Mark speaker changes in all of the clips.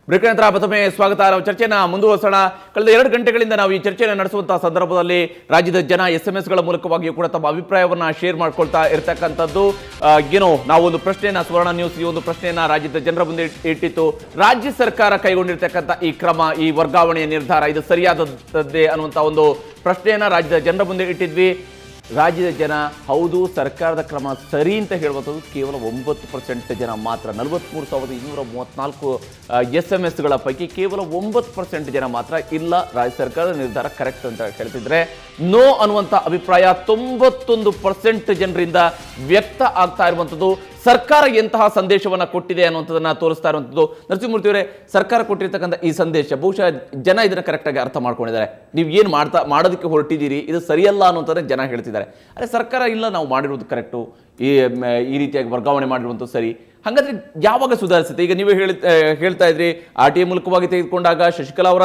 Speaker 1: Break ನಂತರ ಮತ್ತೊಮ್ಮೆ ಸ್ವಾಗತ. ನಾವು ಚರ್ಚೆನ ಮುಂದುವರಿಸೋಣ. ಕಳೆದ 2 ಗಂಟೆಗಳಿಂದ ನಾವು ಈ ಚರ್ಚೆಯನ್ನು ನಡೆಸುವಂತಹ ಸಂದರ್ಭದಲ್ಲಿ ರಾಜ್ಯದ ಜನ SMS ಗಳ ಮೂಲಕವಾಗಿಯೂ ಕೂಡ ತಮ್ಮ ಅಭಿಪ್ರಾಯವನ್ನ ಶೇರ್ ಮಾಡ್ಕೊಳ್ತಾ ಇರತಕ್ಕಂಥದ್ದು. ಏನೋ ನಾವೊಂದು ಪ್ರಶ್ನೆಯನ್ನ ಸುವರ್ಣ ನ್ಯೂಸ್ ಈ ಒಂದು ಪ್ರಶ್ನೆಯನ್ನ ರಾಜ್ಯದ ಜನರ ಮುಂದೆ ಇಟ್ಟಿತ್ತು. ರಾಜ್ಯ ಸರ್ಕಾರ ಕೈಗೊಂಡಿರ್ತಕ್ಕಂಥ ಈ ಕ್ರಮ, ಈ ವರ್ಗಾವಣೆಯ ನಿರ್ಧಾರ ಇದು ಸರಿಯಾದದ್ದೇ ಅನ್ನುವಂಥ ಒಂದು ಪ್ರಶ್ನೆಯನ್ನ ರಾಜ್ಯದ ಜನರ ಮುಂದೆ ಇಟ್ಟಿದ್ವಿ. ರಾಜ್ಯದ ಜನ ಹೌದು ಸರ್ಕಾರದ ಕ್ರಮ ಸರಿ ಅಂತ ಹೇಳುವಂಥದ್ದು ಕೇವಲ 9% ಜನ ಮಾತ್ರ. 43,234 SMS ಪೈಕಿ ಕೇವಲ 9% ಜನ ಮಾತ್ರ ಇಲ್ಲ ರಾಜ್ಯ ಸರ್ಕಾರದ ನಿರ್ಧಾರ ಕರೆಕ್ಟ್ ಅಂತ ಹೇಳ್ತಿದ್ರೆ, ನೋ ಅನ್ನುವಂಥ ಅಭಿಪ್ರಾಯ 91% ಜನರಿಂದ ವ್ಯಕ್ತ ಆಗ್ತಾ ಇರುವಂಥದ್ದು. ಸರ್ಕಾರ ಎಂತಹ ಸಂದೇಶವನ್ನ ಕೊಟ್ಟಿದೆ ಅನ್ನುವಂಥದ್ದನ್ನ ತೋರಿಸ್ತಾ ಇರುವಂಥದ್ದು. ನರಸಿಂಹಮೂರ್ತಿ ಅವರೇ, ಸರ್ಕಾರ ಕೊಟ್ಟಿರ್ತಕ್ಕಂಥ ಈ ಸಂದೇಶ ಬಹುಶಃ ಜನ ಇದನ್ನ ಕರೆಕ್ಟಾಗಿ ಅರ್ಥ ಮಾಡ್ಕೊಂಡಿದ್ದಾರೆ. ನೀವು ಏನು ಮಾಡೋದಕ್ಕೆ ಹೊರಟಿದ್ದೀರಿ ಇದು ಸರಿಯಲ್ಲ ಅನ್ನುವಂಥದ್ದೇ ಜನ ಹೇಳ್ತಿದ್ದಾರೆ. ಅರೆ ಸರ್ಕಾರ ಇಲ್ಲ, ನಾವು ಮಾಡಿರೋದು ಕರೆಕ್ಟು, ಈ ರೀತಿಯಾಗಿ ವರ್ಗಾವಣೆ ಮಾಡಿರುವಂಥದ್ದು ಸರಿ. ಹಾಗಾದ್ರೆ ಯಾವಾಗ ಸುಧಾರಿಸುತ್ತೆ? ಈಗ ನೀವೇ ಹೇಳ್ತಾ ಇದ್ರಿ, RTI ಮೂಲಕವಾಗಿ ತೆಗೆದುಕೊಂಡಾಗ ಶಶಿಕಲಾ ಅವರ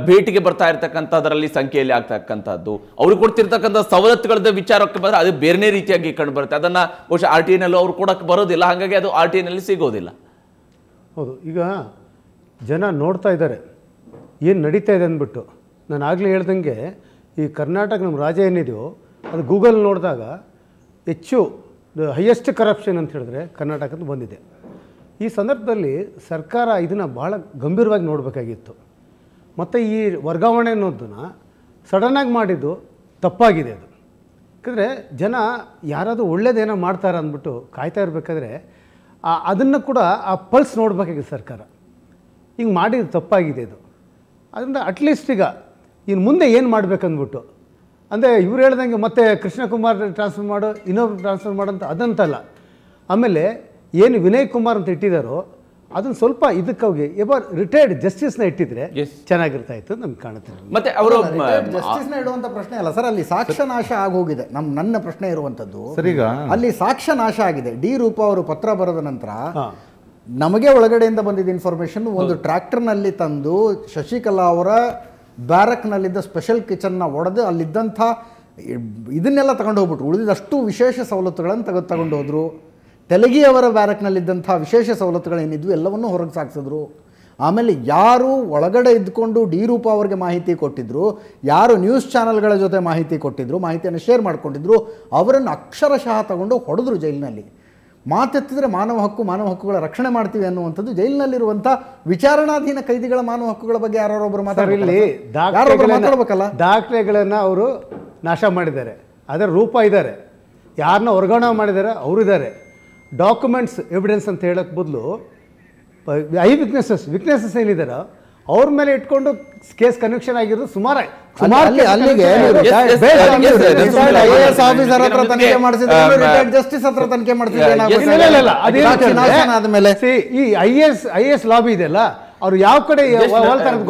Speaker 1: ಭೇಟಿಗೆ ಬರ್ತಾ ಇರ್ತಕ್ಕಂಥದ್ರಲ್ಲಿ ಸಂಖ್ಯೆಯಲ್ಲಿ ಆಗ್ತಕ್ಕಂಥದ್ದು, ಅವ್ರಿಗೆ ಕೊಡ್ತಿರ್ತಕ್ಕಂಥ ಸವಲತ್ತುಗಳ ವಿಚಾರಕ್ಕೆ ಬಂದರೆ ಅದು ಬೇರೆ ರೀತಿಯಾಗಿ ಕಂಡು ಬರುತ್ತೆ. ಅದನ್ನ ಬಹುಶಃ RTIನಲ್ಲೂ ಅವ್ರು ಕೊಡಕ್ಕೆ ಬರೋದಿಲ್ಲ, ಹಾಗಾಗಿ ಅದು RTIನಲ್ಲಿ ಸಿಗೋದಿಲ್ಲ.
Speaker 2: ಹೌದು, ಈಗ ಜನ ನೋಡ್ತಾ ಇದ್ದಾರೆ ಏನು ನಡೀತಾ ಇದೆ ಅಂದ್ಬಿಟ್ಟು. ನಾನು ಆಗಲೇ ಹೇಳ್ದಂಗೆ ಈ ಕರ್ನಾಟಕ ನಮ್ಮ ರಾಜ್ಯ ಏನಿದೆಯೋ ಅದು ಗೂಗಲ್ ನೋಡಿದಾಗ ಹೆಚ್ಚು ಹೈಯೆಸ್ಟ್ ಕರಪ್ಷನ್ ಅಂತ ಹೇಳಿದ್ರೆ ಕರ್ನಾಟಕದ ಬಂದಿದೆ. ಈ ಸಂದರ್ಭದಲ್ಲಿ ಸರ್ಕಾರ ಇದನ್ನು ಭಾಳ ಗಂಭೀರವಾಗಿ ನೋಡಬೇಕಾಗಿತ್ತು. ಮತ್ತು ಈ ವರ್ಗಾವಣೆ ಅನ್ನೋದನ್ನು ಸಡನ್ನಾಗಿ ಮಾಡಿದ್ದು ತಪ್ಪಾಗಿದೆ. ಅದು ಯಾಕಂದರೆ ಜನ ಯಾರಾದರೂ ಒಳ್ಳೇದೇನೋ ಮಾಡ್ತಾರೆ ಅಂದ್ಬಿಟ್ಟು ಕಾಯ್ತಾ ಇರಬೇಕಾದ್ರೆ ಅದನ್ನು ಕೂಡ ಆ ಪಲ್ಸ್ ನೋಡಬೇಕಾಗಿದೆ ಸರ್ಕಾರ. ಹಿಂಗೆ ಮಾಡಿದ್ದು ತಪ್ಪಾಗಿದೆ ಇದು. ಅದರಿಂದ ಅಟ್ಲೀಸ್ಟ್ ಈಗ ಇನ್ನು ಮುಂದೆ ಏನು ಮಾಡಬೇಕಂದ್ಬಿಟ್ಟು, ಅಂದರೆ ಇವ್ರು ಹೇಳ್ದಂಗೆ ಮತ್ತೆ ಕೃಷ್ಣಕುಮಾರ್ ಟ್ರಾನ್ಸ್ಫರ್ ಮಾಡು, ಇನ್ನೊಬ್ರು ಟ್ರಾನ್ಸ್ಫರ್ ಮಾಡೋಂಥ ಅದಂತಲ್ಲ. ಆಮೇಲೆ ಏನು ವಿನಯ್ ಕುಮಾರ್ ಅಂತ ಇಟ್ಟಿದ್ದಾರೋ ಅದನ್ನು ಸ್ವಲ್ಪ ಇದಕ್ಕೆ ಹೋಗಿ ರಿಟೈರ್ಡ್ ಜಸ್ಟಿಸ್ನ ಇಟ್ಟಿದ್ರೆ ಚೆನ್ನಾಗಿರ್ತಾ ಇತ್ತು ನಮ್ಗೆ ಕಾಣುತ್ತೆ.
Speaker 1: ಮತ್ತೆ ಅವರು
Speaker 3: ಜಸ್ಟಿಸ್ನ ಇಡುವಂಥ ಪ್ರಶ್ನೆ ಅಲ್ಲ ಸರ್, ಅಲ್ಲಿ ಸಾಕ್ಷ್ಯ ನಾಶ ಆಗೋಗಿದೆ. ನನ್ನ ಪ್ರಶ್ನೆ ಇರುವಂಥದ್ದು ಸರಿಗ ಅಲ್ಲಿ ಸಾಕ್ಷ್ಯ ನಾಶ ಆಗಿದೆ. ಡಿ ರೂಪ ಅವರು ಪತ್ರ ಬರೆದ ನಂತರ ನಮಗೆ ಒಳಗಡೆಯಿಂದ ಬಂದಿದ್ದ ಇನ್ಫಾರ್ಮೇಶನ್, ಒಂದು ಟ್ರ್ಯಾಕ್ಟರ್ನಲ್ಲಿ ತಂದು ಶಶಿಕಲಾ ಅವರ ಬ್ಯಾರಕ್ನಲ್ಲಿದ್ದ ಸ್ಪೆಷಲ್ ಕಿಚನ್ನ ಒಡೆದು ಅಲ್ಲಿದ್ದಂಥ ಇದನ್ನೆಲ್ಲ ತಗೊಂಡು ಹೋಗ್ಬಿಟ್ರು. ಉಳಿದಷ್ಟು ವಿಶೇಷ ಸವಲತ್ತುಗಳನ್ನು ತಗೊಂಡು ಹೋದರು. ತೆಲಗಿಯವರ ಬ್ಯಾರಕ್ನಲ್ಲಿದ್ದಂಥ ವಿಶೇಷ ಸವಲತ್ತುಗಳೇನಿದ್ವು ಎಲ್ಲವನ್ನೂ ಹೊರಗೆ ಸಾಗಿಸಿದ್ರು. ಆಮೇಲೆ ಯಾರು ಒಳಗಡೆ ಇದ್ಕೊಂಡು ಡಿ ರೂಪ ಅವರಿಗೆ ಮಾಹಿತಿ ಕೊಟ್ಟಿದ್ರು, ಯಾರು ನ್ಯೂಸ್ ಚಾನಲ್ಗಳ ಜೊತೆ ಮಾಹಿತಿ ಕೊಟ್ಟಿದ್ರು, ಮಾಹಿತಿಯನ್ನು ಶೇರ್ ಮಾಡ್ಕೊಂಡಿದ್ರು, ಅವರನ್ನು ಅಕ್ಷರಶಃ ತಗೊಂಡು ಹೊಡೆದ್ರು ಜೈಲಿನಲ್ಲಿ. ಮಾತೆತ್ತಿದ್ರೆ ಮಾನವ ಹಕ್ಕುಗಳ ರಕ್ಷಣೆ ಮಾಡ್ತೀವಿ ಅನ್ನುವಂಥದ್ದು ಜೈಲಿನಲ್ಲಿರುವಂಥ ವಿಚಾರಣಾಧೀನ ಕೈದಿಗಳ ಮಾನವ ಹಕ್ಕುಗಳ ಬಗ್ಗೆ ಯಾರೊಬ್ಬರು ಮಾತಾಡಬೇಕಲ್ಲ.
Speaker 2: ದಾಖಲೆಗಳನ್ನು ಅವರು ನಾಶ ಮಾಡಿದ್ದಾರೆ, ಅದರ ರೂಪ ಇದ್ದಾರೆ, ಯಾರನ್ನ ವರ್ಗಾವಣೆ ಮಾಡಿದ್ದಾರೆ ಅವರಿದ್ದಾರೆ. ಡಾಕ್ಯುಮೆಂಟ್ಸ್ ಎವಿಡೆನ್ಸ್ ಅಂತ ಹೇಳೋಕ್ಕೆ ಬದಲು ವಿಕ್ನೆಸಸ್ ಏನಿದ್ದಾರೆ ಅವ್ರ ಮೇಲೆ ಇಟ್ಕೊಂಡು ಕೇಸ್ ಕನ್ವಿಕ್ಷನ್ ಆಗಿರೋದು ಸುಮಾರು ಈ IAS ಲಾಬಿ ಇದೆಯಲ್ಲ, ಅವ್ರು ಯಾವ ಕಡೆ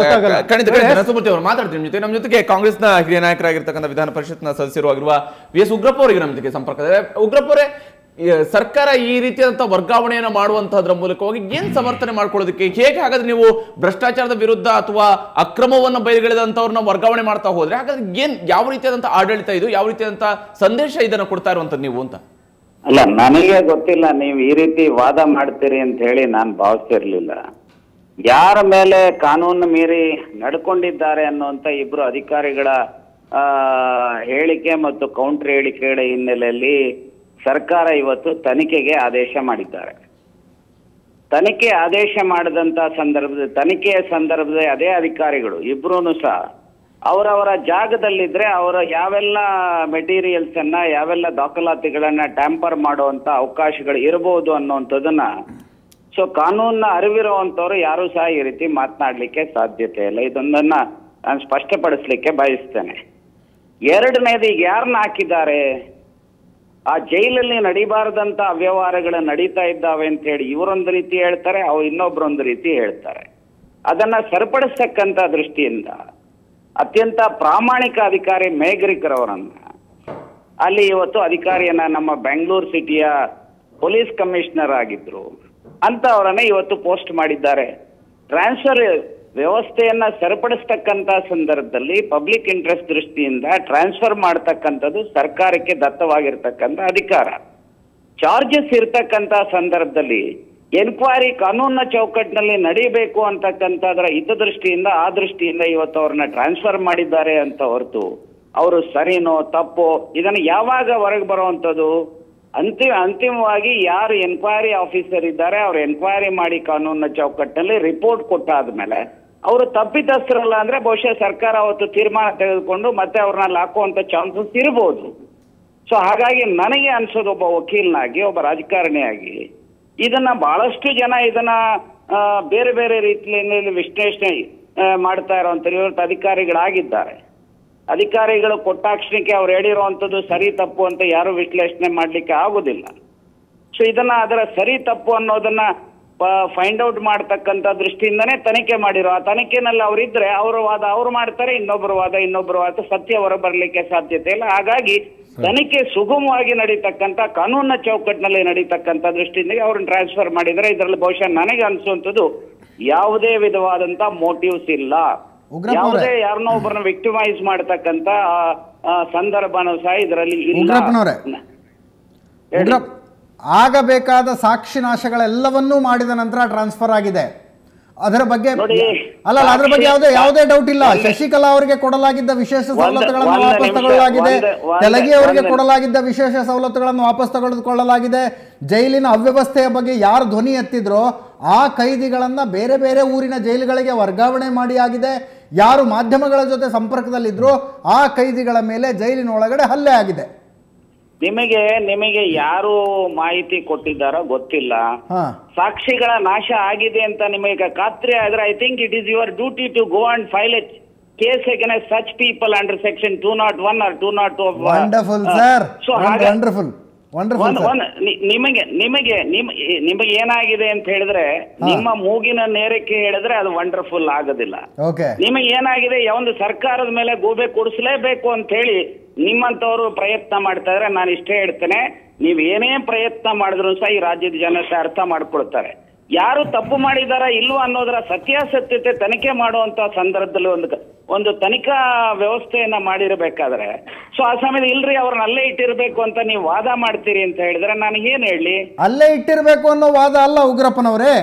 Speaker 2: ಗೊತ್ತಾಗಲ್ಲ.
Speaker 1: ಮಾತಾಡ್ತೀನಿ ಜೊತೆ ನಮ್ಮ ಜೊತೆಗೆ ಕಾಂಗ್ರೆಸ್ನ ಹಿರಿಯ ನಾಯಕರಾಗಿರ್ತಕ್ಕಂಥ ವಿಧಾನ ಪರಿಷತ್ನ ಸದಸ್ಯರಾಗಿರುವ VS ಉಗ್ರಪ್ಪ ಅವರಿಗೆ ನಮ್ಮ ಜೊತೆ ಸಂಪರ್ಕ. ಉಗ್ರಪ್ಪ ಅವರೇ, ಸರ್ಕಾರ ಈ ರೀತಿಯಾದಂತಹ ವರ್ಗಾವಣೆಯನ್ನು ಮಾಡುವಂತಹದ್ರ ಮೂಲಕವಾಗಿ ಏನ್ ಸಮರ್ಥನೆ ಮಾಡ್ಕೊಳ್ಳೋದಕ್ಕೆ, ಹೇಗೆ ಹಾಗಾದ್ರೆ ನೀವು ಭ್ರಷ್ಟಾಚಾರದ ವಿರುದ್ಧ ಅಥವಾ ಅಕ್ರಮವನ್ನು ಬಯಲಿಗೆಳೆದಂತವ್ರನ್ನ ವರ್ಗಾವಣೆ ಮಾಡ್ತಾ ಹೋದ್ರೆ ಹಾಗಾದ್ರೆ ಯಾವ ರೀತಿಯಾದಂತಹ ಆಡಳಿತ ಇದು, ಯಾವ ರೀತಿಯಾದಂತಹ ಸಂದೇಶ ಇದನ್ನ ಕೊಡ್ತಾ ಇರುವಂತದ್ದು ನೀವು ಅಂತ?
Speaker 4: ಅಲ್ಲ, ನನಗೆ ಗೊತ್ತಿಲ್ಲ ನೀವು ಈ ರೀತಿ ವಾದ ಮಾಡ್ತೀರಿ ಅಂತ ಹೇಳಿ ನಾನು ಭಾವಿಸ್ತಿರ್ಲಿಲ್ಲ. ಯಾರ ಮೇಲೆ ಕಾನೂನು ಮೀರಿ ನಡ್ಕೊಂಡಿದ್ದಾರೆ ಅನ್ನುವಂತ ಇಬ್ರು ಅಧಿಕಾರಿಗಳ ಹೇಳಿಕೆ ಮತ್ತು ಕೌಂಟರ್ ಹೇಳಿಕೆಗಳ ಹಿನ್ನೆಲೆಯಲ್ಲಿ ಸರ್ಕಾರ ಇವತ್ತು ತನಿಖೆಗೆ ಆದೇಶ ಮಾಡಿದ್ದಾರೆ. ತನಿಖೆ ಆದೇಶ ಮಾಡಿದಂತ ತನಿಖೆಯ ಸಂದರ್ಭದಲ್ಲಿ ಅದೇ ಅಧಿಕಾರಿಗಳು ಇಬ್ರು ಸಹ ಅವರವರ ಜಾಗದಲ್ಲಿದ್ರೆ ಅವರ ಯಾವೆಲ್ಲ ಮೆಟೀರಿಯಲ್ಸ್ ಅನ್ನ, ಯಾವೆಲ್ಲ ದಾಖಲಾತಿಗಳನ್ನ ಟ್ಯಾಂಪರ್ ಮಾಡುವಂತ ಅವಕಾಶಗಳು ಇರಬಹುದು ಅನ್ನುವಂಥದ್ದನ್ನ ಕಾನೂನ ಅರಿವಿರುವಂತವ್ರು ಯಾರು ಸಹ ಈ ರೀತಿ ಮಾತನಾಡ್ಲಿಕ್ಕೆ ಸಾಧ್ಯತೆ ಇಲ್ಲ. ಇದೊಂದನ್ನ ನಾನು ಸ್ಪಷ್ಟಪಡಿಸ್ಲಿಕ್ಕೆ ಬಯಸ್ತೇನೆ. ಎರಡನೇದು, ಈಗ ಯಾರನ್ನ ಹಾಕಿದ್ದಾರೆ, ಆ ಜೈಲಲ್ಲಿ ನಡಿಬಾರದಂತ ಅವ್ಯವಹಾರಗಳು ನಡೀತಾ ಇದ್ದಾವೆ ಅಂತ ಹೇಳಿ ಇವರೊಂದು ರೀತಿ ಹೇಳ್ತಾರೆ, ಇನ್ನೊಬ್ರೊಂದು ರೀತಿ ಹೇಳ್ತಾರೆ. ಅದನ್ನ ಸರಿಪಡಿಸ್ತಕ್ಕಂಥ ದೃಷ್ಟಿಯಿಂದ ಅತ್ಯಂತ ಪ್ರಾಮಾಣಿಕ ಅಧಿಕಾರಿ ಮೇಘರಿಕರವರನ್ನ ಅಲ್ಲಿ ಇವತ್ತು ಅಧಿಕಾರಿಯನ್ನ, ನಮ್ಮ ಬೆಂಗಳೂರು ಸಿಟಿಯ ಪೊಲೀಸ್ ಕಮಿಷನರ್ ಆಗಿದ್ರು ಅಂತವರನ್ನೇ ಇವತ್ತು ಪೋಸ್ಟ್ ಮಾಡಿದ್ದಾರೆ. ಟ್ರಾನ್ಸ್ಫರ್ ವ್ಯವಸ್ಥೆಯನ್ನ ಸರಿಪಡಿಸ್ತಕ್ಕಂಥ ಸಂದರ್ಭದಲ್ಲಿ ಪಬ್ಲಿಕ್ ಇಂಟ್ರೆಸ್ಟ್ ದೃಷ್ಟಿಯಿಂದ ಟ್ರಾನ್ಸ್ಫರ್ ಮಾಡ್ತಕ್ಕಂಥದ್ದು ಸರ್ಕಾರಕ್ಕೆ ದತ್ತವಾಗಿರ್ತಕ್ಕಂಥ ಅಧಿಕಾರ. ಚಾರ್ಜಸ್ ಇರ್ತಕ್ಕಂಥ ಸಂದರ್ಭದಲ್ಲಿ ಎನ್ಕ್ವೈರಿ ಕಾನೂನಿನ ಚೌಕಟ್ಟಿನಲ್ಲಿ ನಡೀಬೇಕು ಅಂತಕ್ಕಂಥದ್ರ ಹಿತದೃಷ್ಟಿಯಿಂದ ಆ ದೃಷ್ಟಿಯಿಂದ ಇವತ್ತು ಅವ್ರನ್ನ ಟ್ರಾನ್ಸ್ಫರ್ ಮಾಡಿದ್ದಾರೆ ಅಂತ ಹೊರತು ಅವರು ಸರಿನೋ ತಪ್ಪೋ ಇದನ್ನು ಯಾವಾಗ ಹೊರಗೆ ಬರುವಂಥದ್ದು? ಅಂತಿಮವಾಗಿ ಯಾರು ಎನ್ಕ್ವೈರಿ ಆಫೀಸರ್ ಇದ್ದಾರೆ ಅವ್ರು ಎನ್ಕ್ವೈರಿ ಮಾಡಿ ಕಾನೂನಿನ ಚೌಕಟ್ಟಿನಲ್ಲಿ ರಿಪೋರ್ಟ್ ಕೊಟ್ಟಾದ್ಮೇಲೆ ಅವರು ತಪ್ಪಿತಸ್ಥರಲ್ಲ ಅಂದ್ರೆ ಬಹುಶಃ ಸರ್ಕಾರ ಅವತ್ತು ತೀರ್ಮಾನ ತೆಗೆದುಕೊಂಡು ಮತ್ತೆ ಅವ್ರನ್ನ ಹಾಕುವಂತ ಚಾನ್ಸಸ್ ಇರ್ಬೋದು. ಸೊ ಹಾಗಾಗಿ ನನಗೆ ಅನ್ಸೋದು, ಒಬ್ಬ ವಕೀಲನಾಗಿ, ಒಬ್ಬ ರಾಜಕಾರಣಿಯಾಗಿ, ಇದನ್ನ ಬಹಳಷ್ಟು ಜನ ಇದನ್ನ ಬೇರೆ ಬೇರೆ ರೀತಿಯಲ್ಲಿ ವಿಶ್ಲೇಷಣೆ ಮಾಡ್ತಾ ಇರುವಂತ ಇವತ್ತು ಅಧಿಕಾರಿಗಳಾಗಿದ್ದಾರೆ. ಅಧಿಕಾರಿಗಳು ಕೊಟ್ಟಾಕ್ಷಣಕ್ಕೆ ಅವ್ರು ಹೇಳಿರುವಂಥದ್ದು ಸರಿ ತಪ್ಪು ಅಂತ ಯಾರು ವಿಶ್ಲೇಷಣೆ ಮಾಡ್ಲಿಕ್ಕೆ ಆಗುದಿಲ್ಲ. ಸೊ ಇದನ್ನ ಅದರ ಸರಿ ತಪ್ಪು ಅನ್ನೋದನ್ನ ಫೈಂಡ್ ಔಟ್ ಮಾಡ್ತಕ್ಕಂಥ ದೃಷ್ಟಿಯಿಂದನೇ ತನಿಖೆ ಮಾಡಿರೋ. ಆ ತನಿಖೆನಲ್ಲಿ ಅವರಿದ್ರೆ ಅವರ ವಾದ ಅವ್ರು ಮಾಡ್ತಾರೆ, ಇನ್ನೊಬ್ಬರ ವಾದ ಸತ್ಯ ಹೊರ ಬರ್ಲಿಕ್ಕೆ ಸಾಧ್ಯತೆ ಇಲ್ಲ. ಹಾಗಾಗಿ ತನಿಖೆ ಸುಗಮವಾಗಿ ನಡೀತಕ್ಕಂಥ ಕಾನೂನಿನ ಚೌಕಟ್ಟಿನಲ್ಲಿ ನಡೀತಕ್ಕಂಥ ದೃಷ್ಟಿಯಿಂದ ಅವ್ರನ್ನ ಟ್ರಾನ್ಸ್ಫರ್ ಮಾಡಿದರೆ ಇದರಲ್ಲಿ ಬಹುಶಃ ನನಗೆ ಅನ್ಸುವಂಥದ್ದು ಯಾವುದೇ ವಿಧವಾದಂತ ಮೋಟಿವ್ಸ್ ಇಲ್ಲ. ಯಾವುದೇ ಯಾರನ್ನೋ ಒಬ್ಬರನ್ನ ವಿಕ್ಟಿಮೈಸ್ ಮಾಡ್ತಕ್ಕಂಥ ಸಂದರ್ಭನೂ ಸಹ ಇದರಲ್ಲಿ ಇಲ್ಲ.
Speaker 3: ಆಗಬೇಕಾದ ಸಾಕ್ಷಿ ನಾಶಗಳೆಲ್ಲವನ್ನೂ ಮಾಡಿದ ನಂತರ ಟ್ರಾನ್ಸ್ಫರ್ ಆಗಿದೆ. ಅದರ ಬಗ್ಗೆ ಅದ್ರ ಬಗ್ಗೆ ಯಾವುದೇ ಡೌಟ್ ಇಲ್ಲ. ಶಶಿಕಲಾ ಅವರಿಗೆ ಕೊಡಲಾಗಿದ್ದ ವಿಶೇಷ ಸವಲತ್ತುಗಳನ್ನು ವಾಪಸ್ ತಗೊಳ್ಳಲಾಗಿದೆ. ತೆಲಗಿ ಅವರಿಗೆ ಕೊಡಲಾಗಿದ್ದ ವಿಶೇಷ ಸವಲತ್ತುಗಳನ್ನು ವಾಪಸ್ ತೆಗೆದುಕೊಳ್ಳಲಾಗಿದೆ. ಜೈಲಿನ ಅವ್ಯವಸ್ಥೆಯ ಬಗ್ಗೆ ಯಾರು ಧ್ವನಿ ಎತ್ತಿದ್ರೋ ಆ ಕೈದಿಗಳನ್ನ ಬೇರೆ ಬೇರೆ ಊರಿನ ಜೈಲುಗಳಿಗೆ ವರ್ಗಾವಣೆ ಮಾಡಿ ಆಗಿದೆ. ಯಾರು ಮಾಧ್ಯಮಗಳ ಜೊತೆ ಸಂಪರ್ಕದಲ್ಲಿದ್ರು ಆ ಕೈದಿಗಳ ಮೇಲೆ ಜೈಲಿನ ಒಳಗಡೆ ಹಲ್ಲೆ ಆಗಿದೆ.
Speaker 4: ನಿಮಗೆ ಯಾರು ಮಾಹಿತಿ ಕೊಟ್ಟಿದ್ದಾರೋ ಗೊತ್ತಿಲ್ಲ. ಸಾಕ್ಷಿಗಳ ನಾಶ ಆಗಿದೆ ಅಂತ ನಿಮಗೆ ಖಾತ್ರಿ ಆದ್ರೆ I think it is your duty to go and file a case against such people under section 201 or 202 of
Speaker 3: wonderful sir, wonderful.
Speaker 4: ನಿಮಗೆ ಏನಾಗಿದೆ ಅಂತ ಹೇಳಿದ್ರೆ ನಿಮ್ಮ ಮೂಗಿನ ನೇರಕ್ಕೆ ಹೇಳಿದ್ರೆ ಅದು ವಂಡರ್ಫುಲ್ ಆಗೋದಿಲ್ಲ. ನಿಮಗೆ ಏನಾಗಿದೆ, ಒಂದು ಸರ್ಕಾರದ ಮೇಲೆ ಗೂಬೆ ಕೊಡಿಸಲೇಬೇಕು ಅಂತ ಹೇಳಿ ನಿಮ್ಮಂತವ್ರು ಪ್ರಯತ್ನ ಮಾಡ್ತಾ ಇದ್ರೆ ನಾನು ಇಷ್ಟೇ ಹೇಳ್ತೇನೆ, ನೀವ್ ಏನೇ ಪ್ರಯತ್ನ ಮಾಡಿದ್ರು ಸಹ ಈ ರಾಜ್ಯದ ಜನತೆ ಅರ್ಥ ಮಾಡ್ಕೊಳ್ತಾರೆ. ಯಾರು ತಪ್ಪು ಮಾಡಿದಾರ ಇಲ್ವಾ ಅನ್ನೋದರ ಸತ್ಯಾಸತ್ಯತೆ ತನಿಖೆ ಮಾಡುವಂತ ಸಂದರ್ಭದಲ್ಲಿ ಒಂದು ತನಿಖಾ ವ್ಯವಸ್ಥೆಯನ್ನ ಮಾಡಿರಬೇಕಾದ್ರೆ ಸೊ ಆ ಸಮಯದಲ್ಲಿ ಇಲ್ರಿ ಅವ್ರನ್ನ ಅಲ್ಲೇ ಇಟ್ಟಿರ್ಬೇಕು ಅಂತ ನೀವು ವಾದ ಮಾಡ್ತೀರಿ ಅಂತ ಹೇಳಿದ್ರೆ ನಾನು ಏನ್ ಹೇಳಿ?
Speaker 3: ಅಲ್ಲೇ ಇಟ್ಟಿರ್ಬೇಕು ಅನ್ನೋ ವಾದ ಅಲ್ಲ ಉಗ್ರಪ್ಪನವರೇ,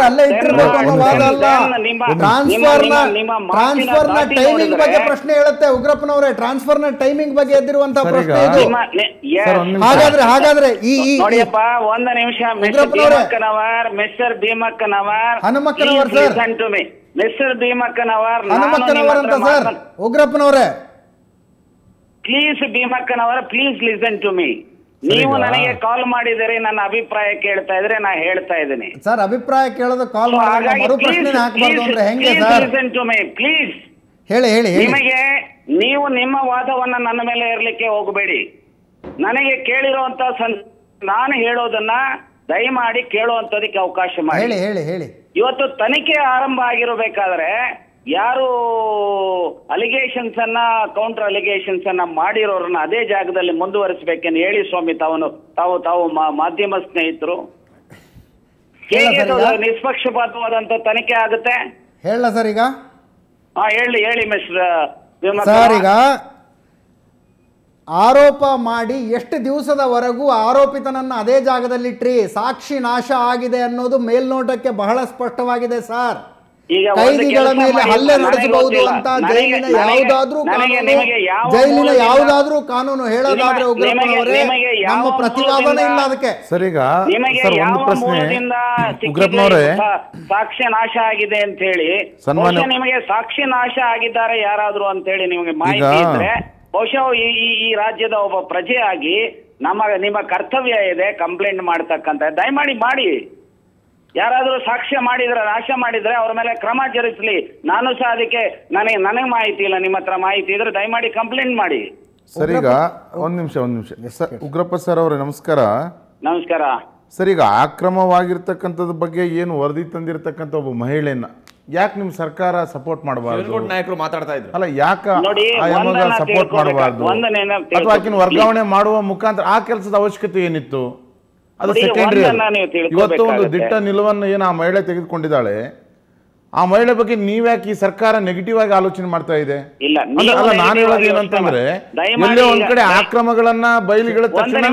Speaker 3: ಅಲ್ಲೇ ಇಟ್ಟಿರ್ಬೇಕು ಅನ್ನೋ ವಾದ ಅಲ್ಲ. ಟ್ರಾನ್ಸ್ಫರ್ ನ ಟೈಮಿಂಗ್ ಬಗ್ಗೆ ಪ್ರಶ್ನೆ ಹೇಳುತ್ತೆ ಉಗ್ರಪ್ಪನವರೇ. ಟ್ರಾನ್ಸ್ಫರ್ ನ ಟೈಮಿಂಗ್ ಬಗ್ಗೆ ಎದ್ದಿರುವಂತಹ ಪ್ರಶ್ನೆ ಇದು. ಹಾಗಾದ್ರೆ ಈ
Speaker 4: ನೋಡಿಯಪ್ಪ ಒಂದು ನಿಮಿಷ, mister Bheemakkanavar
Speaker 3: Hanumakkanavar sir,
Speaker 4: mister Bheemakkanavar
Speaker 3: Hanumakkanavar ಅಂತ ಸರ್, ಉಗ್ರಪ್ಪನವರೇ
Speaker 4: ಪ್ಲೀಸ್ ಭೀಮಕ್ಕನವರ ಪ್ಲೀಸ್ ಲಿಸನ್ ಟು ಮೀ. ನೀವು ನನಗೆ ಕಾಲ್ ಮಾಡಿದರೆ ನನ್ನ ಅಭಿಪ್ರಾಯ ಕೇಳ್ತಾ ಇದ್ರೆ ನಾ ಹೇಳ್ತಾ ಇದ್ದೀನಿ
Speaker 3: ಸರ್. ಅಭಿಪ್ರಾಯ ಕೇಳೋದು ಕಾಲ್ ಮಾಡಿದ್ರೆ ಮರುಪ್ರಶ್ನೆ ಹಾಕಬಾರ್ದು ಅಂದ್ರೆ ಹೆಂಗೆ sir?
Speaker 4: Listen to me please.
Speaker 3: ಹೇಳಿ.
Speaker 4: ನಿಮಗೆ ನೀವು ನಿಮ್ಮ ವಾದವನ್ನ ನನ್ನ ಮೇಲೆ ಇರ್ಲಿಕ್ಕೆ ಹೋಗಬೇಡಿ. ನನಗೆ ಕೇಳಿರುವಂತ ನಾನು ಹೇಳೋದನ್ನ ದಯಮಾಡಿ ಕೇಳುವಂತದಕ್ಕೆ ಅವಕಾಶ ಮಾಡಿ.
Speaker 3: ಹೇಳಿ.
Speaker 4: ಇವತ್ತು ತನಿಖೆ ಆರಂಭ ಆಗಿರಬೇಕಾದ್ರೆ ಯಾರು ಅಲಿಗೇಷನ್ಸ್ ಅನ್ನ ಕೌಂಟರ್ ಅಲಿಗೇಷನ್ಸ್ ಅನ್ನ ಮಾಡಿರೋರನ್ನ ಅದೇ ಜಾಗದಲ್ಲಿ ಮುಂದುವರಿಸಬೇಕೆಂದು ಹೇಳಿ ಸ್ವಾಮಿ. ತಾವು ಮಾಧ್ಯಮ ಸ್ನೇಹಿತರು, ಹೇಗೆ ನಿಷ್ಪಕ್ಷಪಾತವಾದಂತ ತನಿಖೆ ಆಗುತ್ತೆ?
Speaker 3: ಹೇಳ ಸರ್ ಈಗ.
Speaker 4: ಹೇಳಿ ಮಿಸ್ಟರ್
Speaker 3: ಸರ್. ಈಗ ಆರೋಪ ಮಾಡಿ ಎಷ್ಟು ದಿವಸದವರೆಗೂ ಆರೋಪಿತನನ್ನ ಅದೇ ಜಾಗದಲ್ಲಿಟ್ರಿ? ಸಾಕ್ಷಿ ನಾಶ ಆಗಿದೆ ಅನ್ನೋದು ಮೇಲ್ನೋಟಕ್ಕೆ ಬಹಳ ಸ್ಪಷ್ಟವಾಗಿದೆ ಸರ್. ಕೈದಿಗಳ ಮೇಲೆ ಹಲ್ಲೆ ನಡೆಸಬಹುದು ಅಂತ ಜೈಲಿನ ಯಾವುದಾದ್ರೂ ಕಾನೂನು ಹೇಳೋದಾದ್ರೆ ಉಗ್ರಪ್ಪನವರೇ ನಮ್ಮ ಪ್ರತಿವಾದನೆ ಇಲ್ಲ ಅದಕ್ಕೆ.
Speaker 4: ಸರಿಗ ಸಾಕ್ಷ್ಯ ನಾಶ ಆಗಿದೆ ಅಂತ ಹೇಳಿ ನಿಮಗೆ ಸಾಕ್ಷಿ ನಾಶ ಆಗಿದ್ದಾರೆ ಯಾರಾದ್ರೂ ಅಂತ ಹೇಳಿ ನಿಮಗೆ ಮಾಹಿತಿ ಇದ್ರೆ ಬಹುಶಃ ಈ ರಾಜ್ಯದ ಒಬ್ಬ ಪ್ರಜೆಯಾಗಿ ನಿಮ್ಮ ಕರ್ತವ್ಯ ಇದೆ ಕಂಪ್ಲೇಂಟ್ ಮಾಡ್ತಕ್ಕಂಥ. ದಯಮಾಡಿ ಮಾಡಿ. ಯಾರಾದ್ರೂ ಸಾಕ್ಷ್ಯ ಮಾಡಿದ್ರೆ ನಾಶ ಮಾಡಿದ್ರೆ ಅವ್ರ ಮೇಲೆ ಕ್ರಮ ಜರುಗಿಸಲಿ. ನಾನು ಸಹ ಅದಕ್ಕೆ ನನಗೆ ಮಾಹಿತಿ ಇಲ್ಲ, ನಿಮ್ಮ ಹತ್ರ ಮಾಹಿತಿ ಇದ್ರೆ ದಯಮಾಡಿ ಕಂಪ್ಲೇಂಟ್ ಮಾಡಿ.
Speaker 5: ಸರಿಗ ಒಂದ್ ನಿಮಿಷ ಉಗ್ರಪ್ಪ ಸರ್ ಅವರೇ ನಮಸ್ಕಾರ.
Speaker 4: ನಮಸ್ಕಾರ
Speaker 5: ಸರ್. ಈಗ ಅಕ್ರಮವಾಗಿರ್ತಕ್ಕಂಥದ್ ಬಗ್ಗೆ ಏನು ವರದಿ ತಂದಿರತಕ್ಕಂಥ ಒಬ್ಬ ಮಹಿಳೆಯನ್ನ ಯಾಕೆ ನಿಮ್ ಸರ್ಕಾರ ಸಪೋರ್ಟ್ ಮಾಡಬಾರ್ದು?
Speaker 1: ನಾಯಕರು ಮಾತಾಡ್ತಾ ಇದ್ರು
Speaker 5: ಅಲ್ಲ, ಯಾಕೆ ಸಪೋರ್ಟ್ ಮಾಡಬಾರ್ದು ಅಥವಾ ಆಕಿನ ವರ್ಗಾವಣೆ ಮಾಡುವ ಮುಖಾಂತರ ಆ ಕೆಲಸದ ಅವಶ್ಯಕತೆ ಏನಿತ್ತು? ಅದು ಸೆಕೆಂಡರಿ. ಇವತ್ತು ಒಂದು ದಿಟ್ಟ ನಿಲುವನ್ನು ಏನು ಆ ಮಹಿಳೆ ತೆಗೆದುಕೊಂಡಿದ್ದಾಳೆ, ಆ ಮಹಿಳೆ ಬಗ್ಗೆ ನೀವ್ಯಾಕೆ ಈ ಸರ್ಕಾರ ನೆಗೆಟಿವ್ ಆಗಿ ಆಲೋಚನೆ ಮಾಡ್ತಾ ಇದೆ? ಅಲ್ಲ, ನಾನು ಹೇಳೋದು ಏನಂತಂದ್ರೆ ಎಲ್ಲೇ ಒಂದ್ ಕಡೆ ಆಕ್ರಮಗಳನ್ನ ಬಯಲಿಗಳ ತಕ್ಷಣ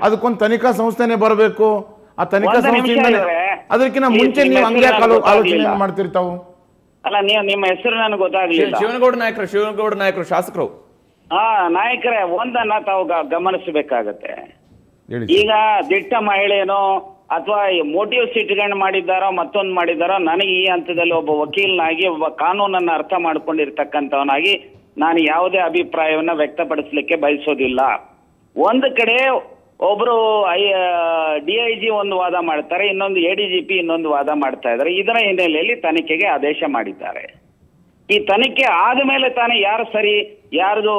Speaker 5: ಅದಕ್ಕೊಂದು ತನಿಖಾ ಸಂಸ್ಥೆನೆ ಬರಬೇಕು, ಆ ತನಿಖಾ ಸಂಸ್ಥೆಯಿಂದಲೇ ಅದಕ್ಕಿಂತ ಮುಂಚೆ ನೀವು ಹಂಗೆ ಆಲೋಚನೆ ಮಾಡ್ತಿರ್ತಾವು.
Speaker 4: ಅಲ್ಲ, ನೀವು ನಿಮ್ಮ ಹೆಸರು ನನಗೆ ಗೊತ್ತಾಗ್ಲಿಲ್ಲ.
Speaker 1: ಶಿವನಗೌಡ ನಾಯಕರು ಶಾಸಕರು.
Speaker 4: ನಾಯಕರೇ, ಒಂದನ್ನ ತಾವು ಗಮನಿಸಬೇಕಾಗತ್ತೆ. ಈಗ ದಿಟ್ಟ ಮಹಿಳೆನೋ ಅಥವಾ ಮೋಟಿವ್ಸ್ ಇಟ್ಕೊಂಡು ಮಾಡಿದ್ದಾರೋ ಮತ್ತೊಂದು ಮಾಡಿದ್ದಾರೋ, ನನಗೆ ಈ ಹಂತದಲ್ಲಿ ಒಬ್ಬ ವಕೀಲನಾಗಿ, ಒಬ್ಬ ಕಾನೂನನ್ನ ಅರ್ಥ ಮಾಡ್ಕೊಂಡಿರ್ತಕ್ಕಂಥವನಾಗಿ ನಾನು ಯಾವುದೇ ಅಭಿಪ್ರಾಯವನ್ನ ವ್ಯಕ್ತಪಡಿಸ್ಲಿಕ್ಕೆ ಬಯಸೋದಿಲ್ಲ. ಒಂದು ಕಡೆ ಒಬ್ರು DIG ಒಂದು ವಾದ ಮಾಡ್ತಾರೆ, ಇನ್ನೊಂದು ADGP ಇನ್ನೊಂದು ವಾದ ಮಾಡ್ತಾ ಇದ್ದಾರೆ. ಇದರ ಹಿನ್ನೆಲೆಯಲ್ಲಿ ತನಿಖೆಗೆ ಆದೇಶ ಮಾಡಿದ್ದಾರೆ. ಈ ತನಿಖೆ ಆದ ಮೇಲೆ ತಾನೇ ಯಾರು ಸರಿ ಯಾರ್ದು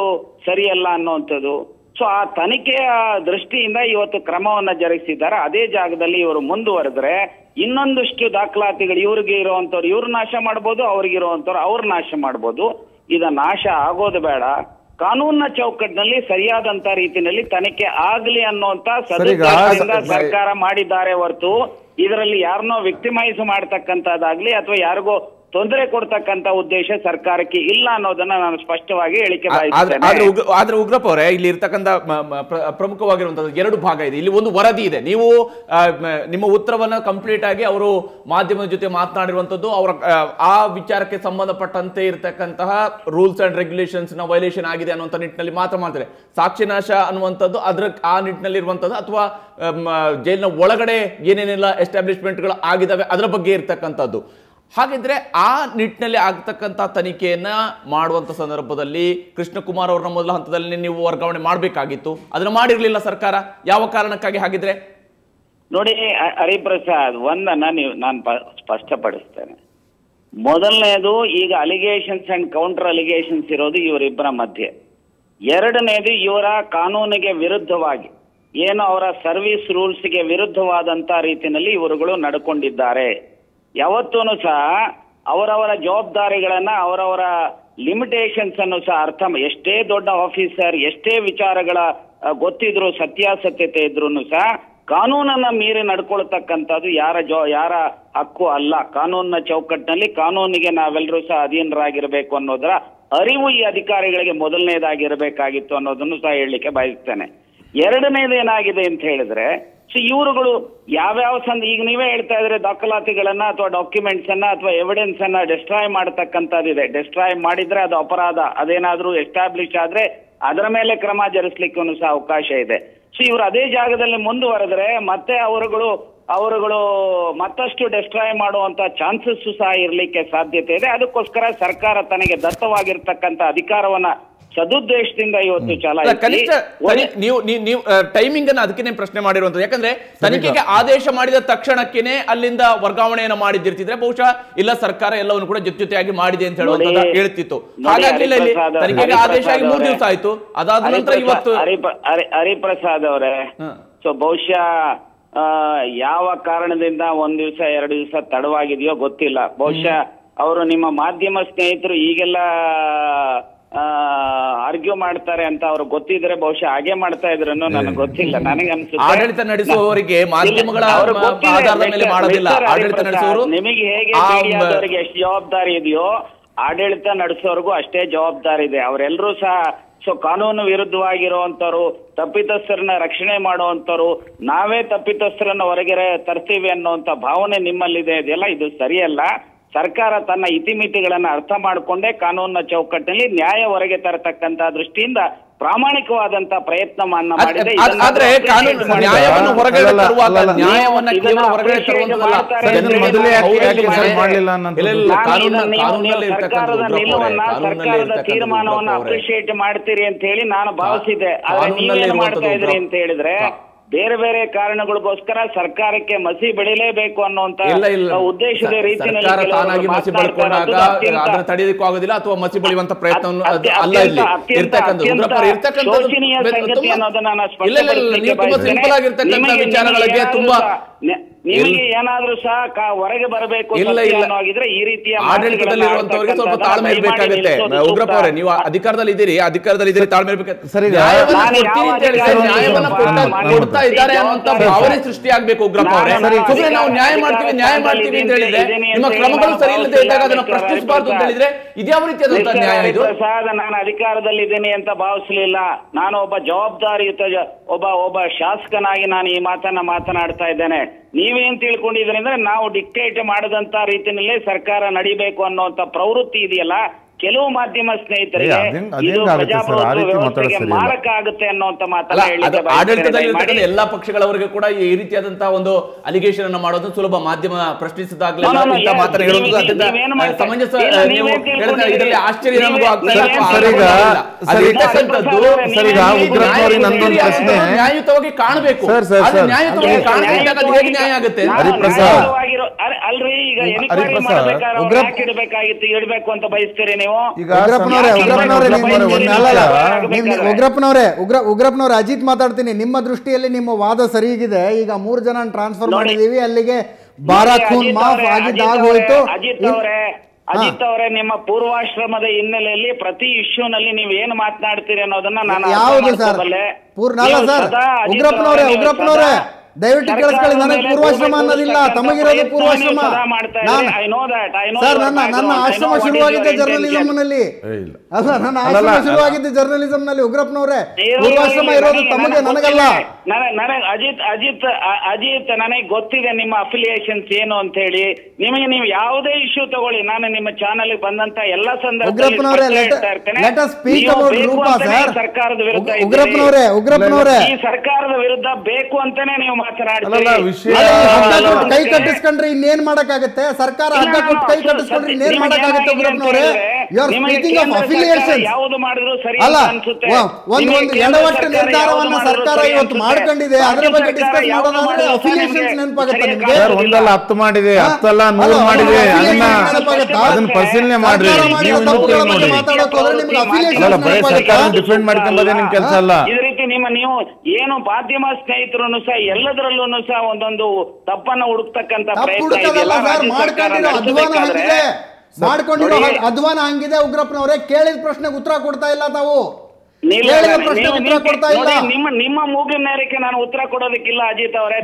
Speaker 4: ಸರಿಯಲ್ಲ ಅನ್ನುವಂಥದ್ದು. ಸೊ ಆ ತನಿಖೆಯ ದೃಷ್ಟಿಯಿಂದ ಇವತ್ತು ಕ್ರಮವನ್ನ ಜರುಗಿಸಿದ್ದಾರೆ. ಅದೇ ಜಾಗದಲ್ಲಿ ಇವರು ಮುಂದುವರೆದ್ರೆ ಇನ್ನೊಂದಷ್ಟು ದಾಖಲಾತಿಗಳು ಇವ್ರಿಗೆ ಇರುವಂತವ್ರು ಇವ್ರು ನಾಶ ಮಾಡ್ಬೋದು, ಅವ್ರಿಗಿರುವಂತವ್ರು ಅವ್ರು ನಾಶ ಮಾಡ್ಬೋದು. ಇದ ನಾಶ ಆಗೋದು ಬೇಡ. ಕಾನೂನಿನ ಚೌಕಟ್ಟಿನಲ್ಲಿ ಸರಿಯಾದಂತ ರೀತಿಯಲ್ಲಿ ತನಿಖೆ ಆಗ್ಲಿ ಅನ್ನುವಂತ ಸದುದ್ದೇಶದಿಂದ ಸರ್ಕಾರ ಮಾಡಿದ್ದಾರೆ ಹೊರತು ಇದರಲ್ಲಿ ಯಾರನ್ನೋ ವಿಕ್ಟಿಮೈಸ್ ಮಾಡ್ತಕ್ಕಂಥದ್ದಾಗ್ಲಿ ಅಥವಾ ಯಾರಿಗೋ ತೊಂದರೆ ಕೊಡ್ತಕ್ಕಂತ ಉದ್ದೇಶ ಸರ್ಕಾರಕ್ಕೆ ಇಲ್ಲ ಅನ್ನೋದನ್ನ ನಾನು ಸ್ಪಷ್ಟವಾಗಿ ಹೇಳಿಕೆ ಬಯಸ್ತೇನೆ.
Speaker 1: ಆದ್ರೆ ಉಗ್ರಪ್ಪ ಅವರೇ, ಇಲ್ಲಿ ಇರ್ತಕ್ಕಂಥ ಪ್ರಮುಖವಾಗಿರುವಂತದ್ದು ಎರಡು ಭಾಗ ಇದೆ. ಇಲ್ಲಿ ಒಂದು ವರದಿ ಇದೆ. ನೀವು ನಿಮ್ಮ ಉತ್ತರವನ್ನ ಕಂಪ್ಲೀಟ್ ಆಗಿ ಅವರು ಮಾಧ್ಯಮದ ಜೊತೆ ಮಾತನಾಡಿರುವಂತದ್ದು ಅವರ ಆ ವಿಚಾರಕ್ಕೆ ಸಂಬಂಧಪಟ್ಟಂತೆ ಇರತಕ್ಕಂತಹ ರೂಲ್ಸ್ ಅಂಡ್ ರೆಗ್ಯುಲೇಷನ್ಸ್ ನ ವೈಲೇಷನ್ ಆಗಿದೆ ಅನ್ನುವಂಥ ನಿಟ್ಟಿನಲ್ಲಿ ಮಾತ್ರ ಮಾಡ್ತಾರೆ. ಸಾಕ್ಷಿನಾಶ ಅನ್ನುವಂಥದ್ದು ಆ ನಿಟ್ಟಿನಲ್ಲಿ ಇರುವಂತದ್ದು ಅಥವಾ ಜೈಲಿನ ಒಳಗಡೆ ಏನೇನೆಲ್ಲ ಎಸ್ಟಾಬ್ಲಿಷ್ಮೆಂಟ್ಗಳು ಆಗಿದಾವೆ ಅದರ ಬಗ್ಗೆ ಇರ್ತಕ್ಕಂಥದ್ದು. ಹಾಗಿದ್ರೆ ಆ ನಿಟ್ಟಿನಲ್ಲಿ ಆಗ್ತಕ್ಕಂಥ ತನಿಖೆಯನ್ನ ಮಾಡುವಂತ ಸಂದರ್ಭದಲ್ಲಿ ಕೃಷ್ಣಕುಮಾರ್ ಅವರನ್ನ ಮೊದಲ ಹಂತದಲ್ಲಿ ನೀವು ವರ್ಗಾವಣೆ ಮಾಡಬೇಕಾಗಿತ್ತು, ಅದನ್ನ ಮಾಡಿರ್ಲಿಲ್ಲ ಸರ್ಕಾರ. ಯಾವ ಕಾರಣಕ್ಕಾಗಿ ಹಾಗಿದ್ರೆ?
Speaker 4: ನೋಡಿ ಹರಿಪ್ರಸಾದ್, ಒಂದನ್ನ ನಾನು ಸ್ಪಷ್ಟಪಡಿಸ್ತೇನೆ. ಮೊದಲನೇದು, ಈಗ ಅಲಿಗೇಷನ್ಸ್ ಅಂಡ್ ಕೌಂಟರ್ ಅಲಿಗೇಷನ್ಸ್ ಇರೋದು ಇವರಿಬ್ಬರ ಮಧ್ಯೆ. ಎರಡನೇದು, ಇವರ ಕಾನೂನಿಗೆ ವಿರುದ್ಧವಾಗಿ ಏನು ಅವರ ಸರ್ವಿಸ್ ರೂಲ್ಸ್ಗೆ ವಿರುದ್ಧವಾದಂತ ರೀತಿಯಲ್ಲಿ ಇವರುಗಳು ನಡ್ಕೊಂಡಿದ್ದಾರೆ. ಯಾವತ್ತೂ ಸಹ ಅವರವರ ಜವಾಬ್ದಾರಿಗಳನ್ನ ಅವರವರ ಲಿಮಿಟೇಷನ್ಸ್ ಅನ್ನು ಸಹ ಎಷ್ಟೇ ದೊಡ್ಡ ಆಫೀಸರ್, ಎಷ್ಟೇ ವಿಚಾರಗಳ ಗೊತ್ತಿದ್ರು, ಸತ್ಯಾಸತ್ಯತೆ ಇದ್ರು ಸಹ ಕಾನೂನನ್ನ ಮೀರಿ ನಡ್ಕೊಳ್ತಕ್ಕಂಥದ್ದು ಯಾರ ಹಕ್ಕು ಅಲ್ಲ. ಕಾನೂನಿನ ಚೌಕಟ್ಟಿನಲ್ಲಿ ಕಾನೂನಿಗೆ ನಾವೆಲ್ಲರೂ ಸಹ ಅಧೀನರಾಗಿರ್ಬೇಕು ಅನ್ನೋದರ ಅರಿವು ಈ ಅಧಿಕಾರಿಗಳಿಗೆ ಮೊದಲನೇದಾಗಿರ್ಬೇಕಾಗಿತ್ತು ಅನ್ನೋದನ್ನು ಸಹ ಹೇಳಲಿಕ್ಕೆ ಬಯಸ್ತೇನೆ. ಎರಡನೇದು ಏನಾಗಿದೆ ಅಂತ ಹೇಳಿದ್ರೆ, ಇವರುಗಳು ಯಾವ್ಯಾವ ಈಗ ನೀವೇ ಹೇಳ್ತಾ ಇದ್ರೆ ದಾಖಲಾತಿಗಳನ್ನ ಅಥವಾ ಡಾಕ್ಯುಮೆಂಟ್ಸ್ ಅನ್ನ ಅಥವಾ ಎವಿಡೆನ್ಸ್ ಅನ್ನ ಡಿಸ್ಟ್ರಾಯ್ ಮಾಡತಕ್ಕಂಥದ್ದಿದೆ. ಡಿಸ್ಟ್ರಾಯ್ ಮಾಡಿದ್ರೆ ಅದು ಅಪರಾಧ. ಅದೇನಾದ್ರೂ ಎಸ್ಟಾಬ್ಲಿಷ್ ಆದ್ರೆ ಅದರ ಮೇಲೆ ಕ್ರಮ ಜರುಗಿಸ್ಲಿಕ್ಕೂ ಸಹ ಅವಕಾಶ ಇದೆ. ಸೊ ಇವರು ಅದೇ ಜಾಗದಲ್ಲಿ ಮುಂದುವರೆದ್ರೆ ಮತ್ತೆ ಅವರುಗಳು ಮತ್ತಷ್ಟು ಡಿಸ್ಟ್ರಾಯ್ ಮಾಡುವಂತ ಚಾನ್ಸಸ್ ಸಹ ಇರ್ಲಿಕ್ಕೆ ಸಾಧ್ಯತೆ ಇದೆ. ಅದಕ್ಕೋಸ್ಕರ ಸರ್ಕಾರ ತನಗೆ ದತ್ತವಾಗಿರ್ತಕ್ಕಂಥ ಅಧಿಕಾರವನ್ನ ಸದುದ್ದೇಶದಿಂದ ಇವತ್ತು
Speaker 1: ನೀವು ಟೈಮಿಂಗ್ ಅನ್ನ ಅದಕ್ಕೆ ಪ್ರಶ್ನೆ ಮಾಡಿರುವಂತದ್ದು. ಯಾಕಂದ್ರೆ ತನಿಖೆಗೆ ಆದೇಶ ಮಾಡಿದ ತಕ್ಷಣಕ್ಕೇನೆ ಅಲ್ಲಿಂದ ವರ್ಗಾವಣೆಯನ್ನ ಮಾಡಿದ್ದಿರ್ತಿದ್ರೆ ಬಹುಶಃ ಇಲ್ಲ ಸರ್ಕಾರ ಎಲ್ಲವನ್ನು ಕೂಡ ಜೊತೆಯಾಗಿ ಮಾಡಿದೆ ಅಂತ ಹೇಳುವಂತ ಹೇಳ್ತಿತ್ತು. ಹಾಗಾಗ್ಲಿಲ್ಲ. ಇಲ್ಲಿ ತನಿಖೆಗೆ ಆದೇಶ ಆಗಿ 3 ದಿವಸ ಆಯ್ತು. ಅದಾದ ನಂತರ ಇವತ್ತು
Speaker 4: ಹರಿಪ್ರಸಾದ್ ಅವರೇ, ಸೊ ಬಹುಶಃ ಯಾವ ಕಾರಣದಿಂದ 1 ದಿವಸ 2 ದಿವಸ ತಡವಾಗಿದೆಯೋ ಗೊತ್ತಿಲ್ಲ. ಬಹುಶಃ ಅವರು ನಿಮ್ಮ ಮಾಧ್ಯಮ ಸ್ನೇಹಿತರು ಈಗೆಲ್ಲ ಆರ್ಗ್ಯೂ ಮಾಡ್ತಾರೆ ಅಂತ ಅವ್ರು ಗೊತ್ತಿದ್ರೆ ಬಹುಶಃ ಹಾಗೆ ಮಾಡ್ತಾ ಇದ್ರು ನನಗೆ ಗೊತ್ತಿಲ್ಲ. ನನಗೆ ಅನ್ಸುತ್ತೆ
Speaker 1: ಆಡಳಿತ ನಡೆಸುವವರಿಗೆ ಮಾಧ್ಯಮಗಳ ಆಧಾರದ ಮೇಲೆ ಮಾಡೋದಿಲ್ಲ. ಆಡಳಿತ ನಡೆಸುವವರು
Speaker 4: ನಿಮಗೆ ಹೇಗೆ ಮೀಡಿಯಾದವರಿಗೆ ಎಷ್ಟು ಜವಾಬ್ದಾರಿ ಇದೆಯೋ ಆಡಳಿತ ನಡೆಸೋರ್ಗೂ ಅಷ್ಟೇ ಜವಾಬ್ದಾರಿ ಇದೆ. ಅವರೆಲ್ಲರೂ ಸಹ ಸೊ ಕಾನೂನು ವಿರುದ್ಧವಾಗಿರುವಂತವ್ರು, ತಪ್ಪಿತಸ್ಥರನ್ನ ರಕ್ಷಣೆ ಮಾಡುವಂತವ್ರು, ನಾವೇ ತಪ್ಪಿತಸ್ಥರನ್ನ ಹೊರಗೆ ತರ್ತೀವಿ ಅನ್ನುವಂತ ಭಾವನೆ ನಿಮ್ಮಲ್ಲಿದೆ. ಇದೆಲ್ಲ ಇದು ಸರಿಯಲ್ಲ. ಸರ್ಕಾರ ತನ್ನ ಇತಿಮಿತಿಗಳನ್ನ ಅರ್ಥ ಮಾಡಿಕೊಂಡೇ ಕಾನೂನಿನ ಚೌಕಟ್ಟಿನಲ್ಲಿ ನ್ಯಾಯ ಹೊರಗೆ ತರತಕ್ಕಂತ ದೃಷ್ಟಿಯಿಂದ ಪ್ರಾಮಾಣಿಕವಾದಂತ ಪ್ರಯತ್ನವನ್ನ ಮಾಡಿದೆ.
Speaker 1: ಆದ್ರೆ ನ್ಯಾಯವನ್ನು ಹೊರಗಡೆ ತರುವಾಗ ನ್ಯಾಯವನ್ನ ಕೇವಲ ಹೊರಗಡೆ
Speaker 4: ಸರ್ಕಾರದ ನಿಲುವನ್ನ, ಸರ್ಕಾರದ ತೀರ್ಮಾನವನ್ನ ಅಪ್ರಿಶಿಯೇಟ್ ಮಾಡ್ತೀರಿ ಅಂತ ಹೇಳಿ ನಾನು ಭಾವಿಸಿದ್ದೆ. ಆದ್ರೆ ನೀವೇನ್ ಮಾಡ್ತಾ ಇದ್ರಿ ಅಂತ ಹೇಳಿದ್ರೆ ಬೇರೆ ಬೇರೆ ಕಾರಣಗಳಿಗೋಸ್ಕರ ಸರ್ಕಾರಕ್ಕೆ ಮಸಿ ಬೆಳಿಲೇಬೇಕು ಅನ್ನುವಂತ ಉದ್ದೇಶದ ರೀತಿಯಲ್ಲಿ
Speaker 1: ತಡೆಯೋದಕ್ಕೂ ಆಗೋದಿಲ್ಲ ಅಥವಾ ಮಸಿ ಬೆಳೆಯುವಂತ ಪ್ರಯತ್ನವನ್ನು
Speaker 4: ಶೋಚನೀಯ ಸಂಗತಿ ಅನ್ನೋದನ್ನ
Speaker 1: ವಿಚಾರಗಳಿಗೆ ತುಂಬಾ
Speaker 4: ನಿಮಗೆ ಏನಾದ್ರೂ ಸಹ ಹೊರಗೆ ಬರಬೇಕು ಆಗಿದ್ರೆ ಈ ರೀತಿಯ
Speaker 1: ಆಡಳಿತದಲ್ಲಿರುವಂತವರಿಗೆ ಸ್ವಲ್ಪ ತಾಳ್ಮೆ ಇರಬೇಕಾಗುತ್ತೆ. ಉಗ್ರಪ್ಪ ಅವರೇ, ನೀವು ಅಧಿಕಾರದಲ್ಲಿ ಇದ್ದೀರಿ, ತಾಳ್ಮೆ ಇರಬೇಕಾಗುತ್ತೆ. ಕೊಡ್ತಾ ಇದ್ದಾರೆ ಅನ್ನುವಂತ ಭಾವನೆ ಸೃಷ್ಟಿ ಆಗ್ಬೇಕು. ಉಗ್ರಪ್ಪ ಅವರೇ, ಸುಮ್ಮನೆ ನಾವು ನ್ಯಾಯ ಮಾಡ್ತೀವಿ ಅಂತ ಹೇಳಿದ್ರೆ, ನಿಮ್ಮ ಕ್ರಮಗಳು ಸರಿ ಇಲ್ಲದೆ ಇದ್ದಾಗ ಅದನ್ನು ಪ್ರಶ್ನಿಸಬಾರ್ದು ಅಂತ ಹೇಳಿದ್ರೆ ಇದ್ಯಾವ ರೀತಿಯಾದಂತಹ ನ್ಯಾಯ ಇದು?
Speaker 4: ನಾನು ಅಧಿಕಾರದಲ್ಲಿದ್ದೇನೆ ಅಂತ ಭಾವಿಸಲಿಲ್ಲ. ನಾನು ಒಬ್ಬ ಜವಾಬ್ದಾರಿಯುತ ಒಬ್ಬ ಶಾಸಕನಾಗಿ ನಾನು ಈ ಮಾತನ್ನ ಮಾತನಾಡ್ತಾ ಇದ್ದೇನೆ. ನೀವೇನ್ ತಿಳ್ಕೊಂಡಿದ್ರಿ ಅಂದ್ರೆ ನಾವು ಡಿಕ್ಟೇಟ್ ಮಾಡದಂತ ರೀತಿಯಲ್ಲೇ ಸರ್ಕಾರ ನಡಿಬೇಕು ಅನ್ನುವಂತ ಪ್ರವೃತ್ತಿ ಇದೆಯಲ್ಲ, ಕೆಲವು ಮಾಧ್ಯಮ ಸ್ನೇಹಿತರಿಗೆ ಇದು ಪ್ರಜಾಪ್ರಭುತ್ವ ವ್ಯವಸ್ಥೆಗೆ ಮಾರಕ ಆಗುತ್ತೆ ಅನ್ನುವಂತ ಮಾತನ್ನ
Speaker 1: ಆಡಳಿತದಲ್ಲಿ ಎಲ್ಲಾ ಪಕ್ಷಗಳವರಿಗೆ ಕೂಡ ಈ ರೀತಿಯಾದಂತಹ ಒಂದು ಅಲಿಗೇಷನ್ ಅನ್ನು ಮಾಡೋದು ಸುಲಭ. ಮಾಧ್ಯಮ ಪ್ರಶ್ನಿಸಿದಾಗಲೇ ಸಮಂಜಸ ಆಶ್ಚರ್ಯ ನ್ಯಾಯಯುತವಾಗಿ ಕಾಣಬೇಕು. ನ್ಯಾಯಯುತವಾಗಿ ಕಾಣಬೇಕಾದ್ರೆ ನ್ಯಾಯ ಆಗುತ್ತೆ
Speaker 4: ಅಲ್ರಿ. ಈಗ ಇಡಬೇಕಾಗಿತ್ತು, ಇಡಬೇಕು ಅಂತ ಬಯಸ್ತೀರಿ ನೀವು?
Speaker 3: ಉಗ್ರಪ್ಪನವ್ರೆ, ಅಜಿತ್ ಮಾತಾಡ್ತೀನಿ. ನಿಮ್ಮ ದೃಷ್ಟಿಯಲ್ಲಿ ನಿಮ್ಮ ವಾದ ಸರಿಯಾಗಿದೆ. ಈಗ 3 ಜನ ಟ್ರಾನ್ಸ್ಫರ್ ಮಾಡಿದೀವಿ, ಅಲ್ಲಿಗೆ ಬಾರಾಖೂನ್ ಮಾಫ್ ಆಗಿದ್ದಾಗೋಯ್ತು.
Speaker 4: ಅಜಿತ್ ಅವರೇ, ನಿಮ್ಮ ಪೂರ್ವಾಶ್ರಮದ ಹಿನ್ನೆಲೆಯಲ್ಲಿ ಪ್ರತಿ ಇಶ್ಯೂನಲ್ಲಿ ನೀವು ಏನ್ ಮಾತನಾಡ್ತೀರಿ ಅನ್ನೋದನ್ನ ನಾನು
Speaker 3: ಯಾವುದು ಸರ್? ಉಗ್ರಪ್ಪನವ್ರೆ ದಯವಿಟ್ಟು ಕೇಳಿಸ್ಕೊಳ್ಳಿ. ನನಗೆ ಪೂರ್ವಾಶ್ರಮ ಅನ್ನೋದಿಲ್ಲ, ತಮಗಿರೋದು ಪೂರ್ವಾಶ್ರಮ. ಸರ್, ನನ್ನ ಆಶ್ರಮ ಶುರುವಾಗಿದ್ದೆ ಜರ್ನಲಿಸಂನಲ್ಲಿ. ಅಲ್ಲ, ನನ್ನ ಆಶ್ರಮ ಶುರುವಾಗಿದ್ದೆ ಜರ್ನಲಿಸಂನಲ್ಲಿ. ಉಗ್ರಪ್ಪನವ್ರೆ, ಪೂರ್ವಾಶ್ರಮ ಇರೋದು ತಮಗೆ, ನನಗಲ್ಲ.
Speaker 4: ಅಜಿತ್ ನನಗೆ ಗೊತ್ತಿದೆ ನಿಮ್ಮ ಅಫಿಲಿಯೇಷನ್ಸ್ ಏನು ಅಂತ ಹೇಳಿ. ನಿಮಗೆ ನೀವು ಯಾವುದೇ ಇಶ್ಯೂ ತಗೊಳ್ಳಿ, ನಾನು ನಿಮ್ಮ ಚಾನಲ್ ಬಂದಂತ ಎಲ್ಲ ಸಂದರ್ಭದಲ್ಲಿ ಸರ್ಕಾರದ ವಿರುದ್ಧ ಈ ಸರ್ಕಾರದ ವಿರುದ್ಧ ಬೇಕು ಅಂತಾನೆ ನೀವು
Speaker 3: ಕೈ ಕಟ್ಟಿಸ್ಕೊಂಡ್ರೆ ಇನ್ನೇನ್ ಮಾಡಕ್ಕಾಗತ್ತೆ? ಸರ್ಕಾರ ಹಗ್ಗ ಕೊಟ್ಟು ಕೈ ಕಟ್ಟಿಸ್ಕೊಂಡ್ರೆ ಇನ್ನೇನ್ ಮಾಡಕ್ಕಾಗತ್ತೆ? ಉಗ್ರಪ್ಪನವ್ರೆ, you are speaking of affiliation. ಅಲ್ಲ, ಒಂದು ಎಡವಟ್ಟು ನಿರ್ಧಾರವನ್ನ ಸರ್ಕಾರ ಇವತ್ತು ಮಾಡ್ಕೊಂಡಿದೆ, ಅದರ ಬಗ್ಗೆ ಡಿಸ್ಕಸ್ ಮಾಡೋದಾದ್ರೆ ಅಫಿಲಿಯೇಷನ್ಸ್ ನೆನಪಾಗುತ್ತೆ ನಿಮ್ಗೆ?
Speaker 5: ಒಂದಲ್ಲ 10 ಮಾಡಿದೆ, 10 ಅಲ್ಲ 100 ಮಾಡಿದೆ. ಅದನ್ನ ಪರಿಶೀಲನೆ ಮಾಡ್ರಿ. ಡಿಫೆಂಡ್ ಮಾಡ್ಕೊಂಬದೇ ನಿಮ್ ಕೆಲಸ ಅಲ್ಲ.
Speaker 4: ಇದೇ ರೀತಿ ನೀವು ಏನು ಮಾಧ್ಯಮ ಸ್ನೇಹಿತರನ್ನು ಸಹ ಎಲ್ಲದರಲ್ಲೂ ಸಹ ಒಂದೊಂದು ತಪ್ಪನ್ನ ಹುಡುಕ್ತಕ್ಕಂತ
Speaker 3: ಮಾಡ್ಕೊಂಡಿರೋ ಅಧ್ವಾನ ಹಂಗಿದೆ. ಉಗ್ರಪ್ಪನವರೇ, ಕೇಳಿದ ಪ್ರಶ್ನೆಗೆ ಉತ್ತರ ಕೊಡ್ತಾ ಇಲ್ಲ ತಾವು.
Speaker 4: ನಿಮ್ಮ ಮೂಗಿನ ನೇರಕ್ಕೆ ನಾನು ಉತ್ತರ ಕೊಡೋದಕ್ಕಿಲ್ಲ ಅಜಿತ್ ಅವರೇ.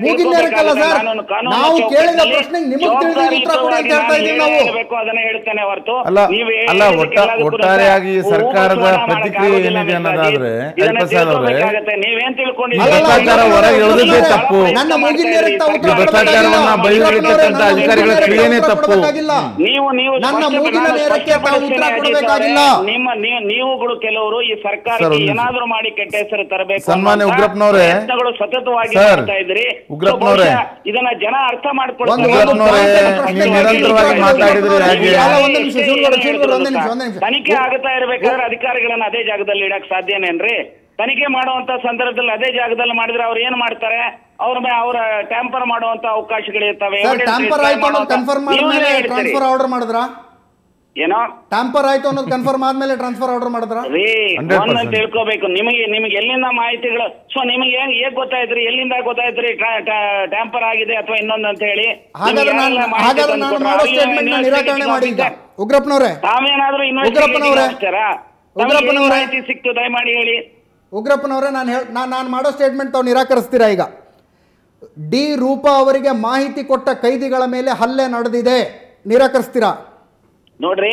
Speaker 3: ನಾವು ಕೇಳಿದ ಪ್ರಶ್ನೆಗೆ ನಿಮಗೆ ಉತ್ತರ ಕೊಡಿ ಅಂತ ಹೇಳ್ತಾ ಇದ್ದೀವಿ ನಾವು.
Speaker 4: ಅದನ್ನ ಹೇಳ್ತೇನೆ ಹೊರತು
Speaker 5: ಒಟ್ಟಾರೆಯಾಗಿ ಸರ್ಕಾರದ ಪ್ರತಿಕ್ರಿಯೆ ಏನಿದೆ ಅನ್ನೋದಾದ್ರೆ
Speaker 4: ನೀವೇನ್ ತಿಳ್ಕೊಂಡಿದ್ದೀರಿ?
Speaker 5: ಹೊರಗೆ ಎಳೆದಿದ್ದೇ ತಪ್ಪು.
Speaker 3: ನನ್ನ ಮೂಗಿನ ನೇರಕ್ಕೆ ಉತ್ತರ
Speaker 5: ಭ್ರಷ್ಟಾಚಾರವನ್ನ ಬಯಲಿರ್ತಕ್ಕಂಥ ಅಧಿಕಾರಿಗಳ ಕ್ರಿಯೆನೇ ತಪ್ಪು.
Speaker 3: ನನ್ನ ಮೂಗಿನ ನೇರಕ್ಕೆ ಉತ್ತರ ಕೊಡಬೇಕಾಗಿಲ್ಲ.
Speaker 4: ನೀವುಗಳು ಕೆಲವರು ಈ ಸರ್ಕಾರ ಏನಾದ್ರೂ ಮಾಡಿ ಕೆಟ್ಟ ಹೆಸರು ತರಬೇಕು
Speaker 5: ಸನ್ಮಾನ್ಯ ಉಗ್ರಪ್ಪನವರೇ,
Speaker 4: ಸತತವಾಗಿ ಮಾಡ್ತಾ ಇದ್ರಿ.
Speaker 5: ಉಗ್ರಪ್ಪನವರೇ,
Speaker 4: ಇದನ್ನ ಜನ ಅರ್ಥ ಮಾಡ್ಕೊಳ್ಳಿ.
Speaker 5: ನಿರಂತರವಾಗಿ ಮಾತಾಡಿದ್ರೆ
Speaker 4: ತನಿಖೆ ಆಗ್ತಾ ಇರ್ಬೇಕಾದ್ರೆ ಅಧಿಕಾರಿಗಳನ್ನ ಅದೇ ಜಾಗದಲ್ಲಿ ಇಡಕ್ ಸಾಧ್ಯನೇನ್ರಿ? ತನಿಖೆ ಮಾಡುವಂತ ಸಂದರ್ಭದಲ್ಲಿ ಅದೇ ಜಾಗದಲ್ಲಿ ಮಾಡಿದ್ರೆ ಅವ್ರು ಏನ್ ಮಾಡ್ತಾರೆ? ಅವರ ಟ್ಯಾಂಪರ್ ಮಾಡುವಂತ ಅವಕಾಶಗಳಿರ್ತವೆ.
Speaker 3: ಟ್ರಾನ್ಸ್ಫರ್ ಆರ್ಡರ್ ಮಾಡಿದ್ರ
Speaker 4: ಏನೋ
Speaker 3: ಟ್ಯಾಂಪರ್ ಆಯ್ತು ಅನ್ನೋದು ಕನ್ಫರ್ಮ್ ಆದ್ಮೇಲೆ ಟ್ರಾನ್ಸ್ಫರ್ ಆರ್ಡರ್ ಮಾಡಿದ್ರ?
Speaker 4: ಒಂದನ್ನು ತಿಳ್ಕೋಬೇಕು. ನಿಮಗೆ ಎಲ್ಲಿಂದ ಮಾಹಿತಿಗಳು ನಿಮಗೆ ಹೇಗ್ ಗೊತ್ತಾಯ್ತ್ರಿ? ಎಲ್ಲಿಂದ ಗೊತ್ತಾಯ್ತ್ರಿ ಟ್ಯಾಂಪರ್ ಆಗಿದೆ ಅಥವಾ ಇನ್ನೊಂದು ಅಂತ ಹೇಳಿ?
Speaker 3: ನಿರಾಕರಣೆ ಮಾಡಿ ಉಗ್ರಪ್ಪನವ್ರೆ.
Speaker 4: ತಾವೇನಾದ್ರೂ ಮಾಹಿತಿ ಸಿಕ್ತು ದಯಮಾಡಿ ಹೇಳಿ.
Speaker 3: ಉಗ್ರಪ್ಪನವ್ರೆ, ನಾನು ಮಾಡೋ ಸ್ಟೇಟ್ಮೆಂಟ್ ತಾವು ನಿರಾಕರಿಸ್ತೀರಾ? ಈಗ ಡಿ ರೂಪಾ ಅವರಿಗೆ ಮಾಹಿತಿ ಕೊಟ್ಟ ಕೈದಿಗಳ ಮೇಲೆ ಹಲ್ಲೆ ನಡೆದಿದೆ, ನಿರಾಕರಿಸ್ತೀರಾ?
Speaker 4: ನೋಡಿ,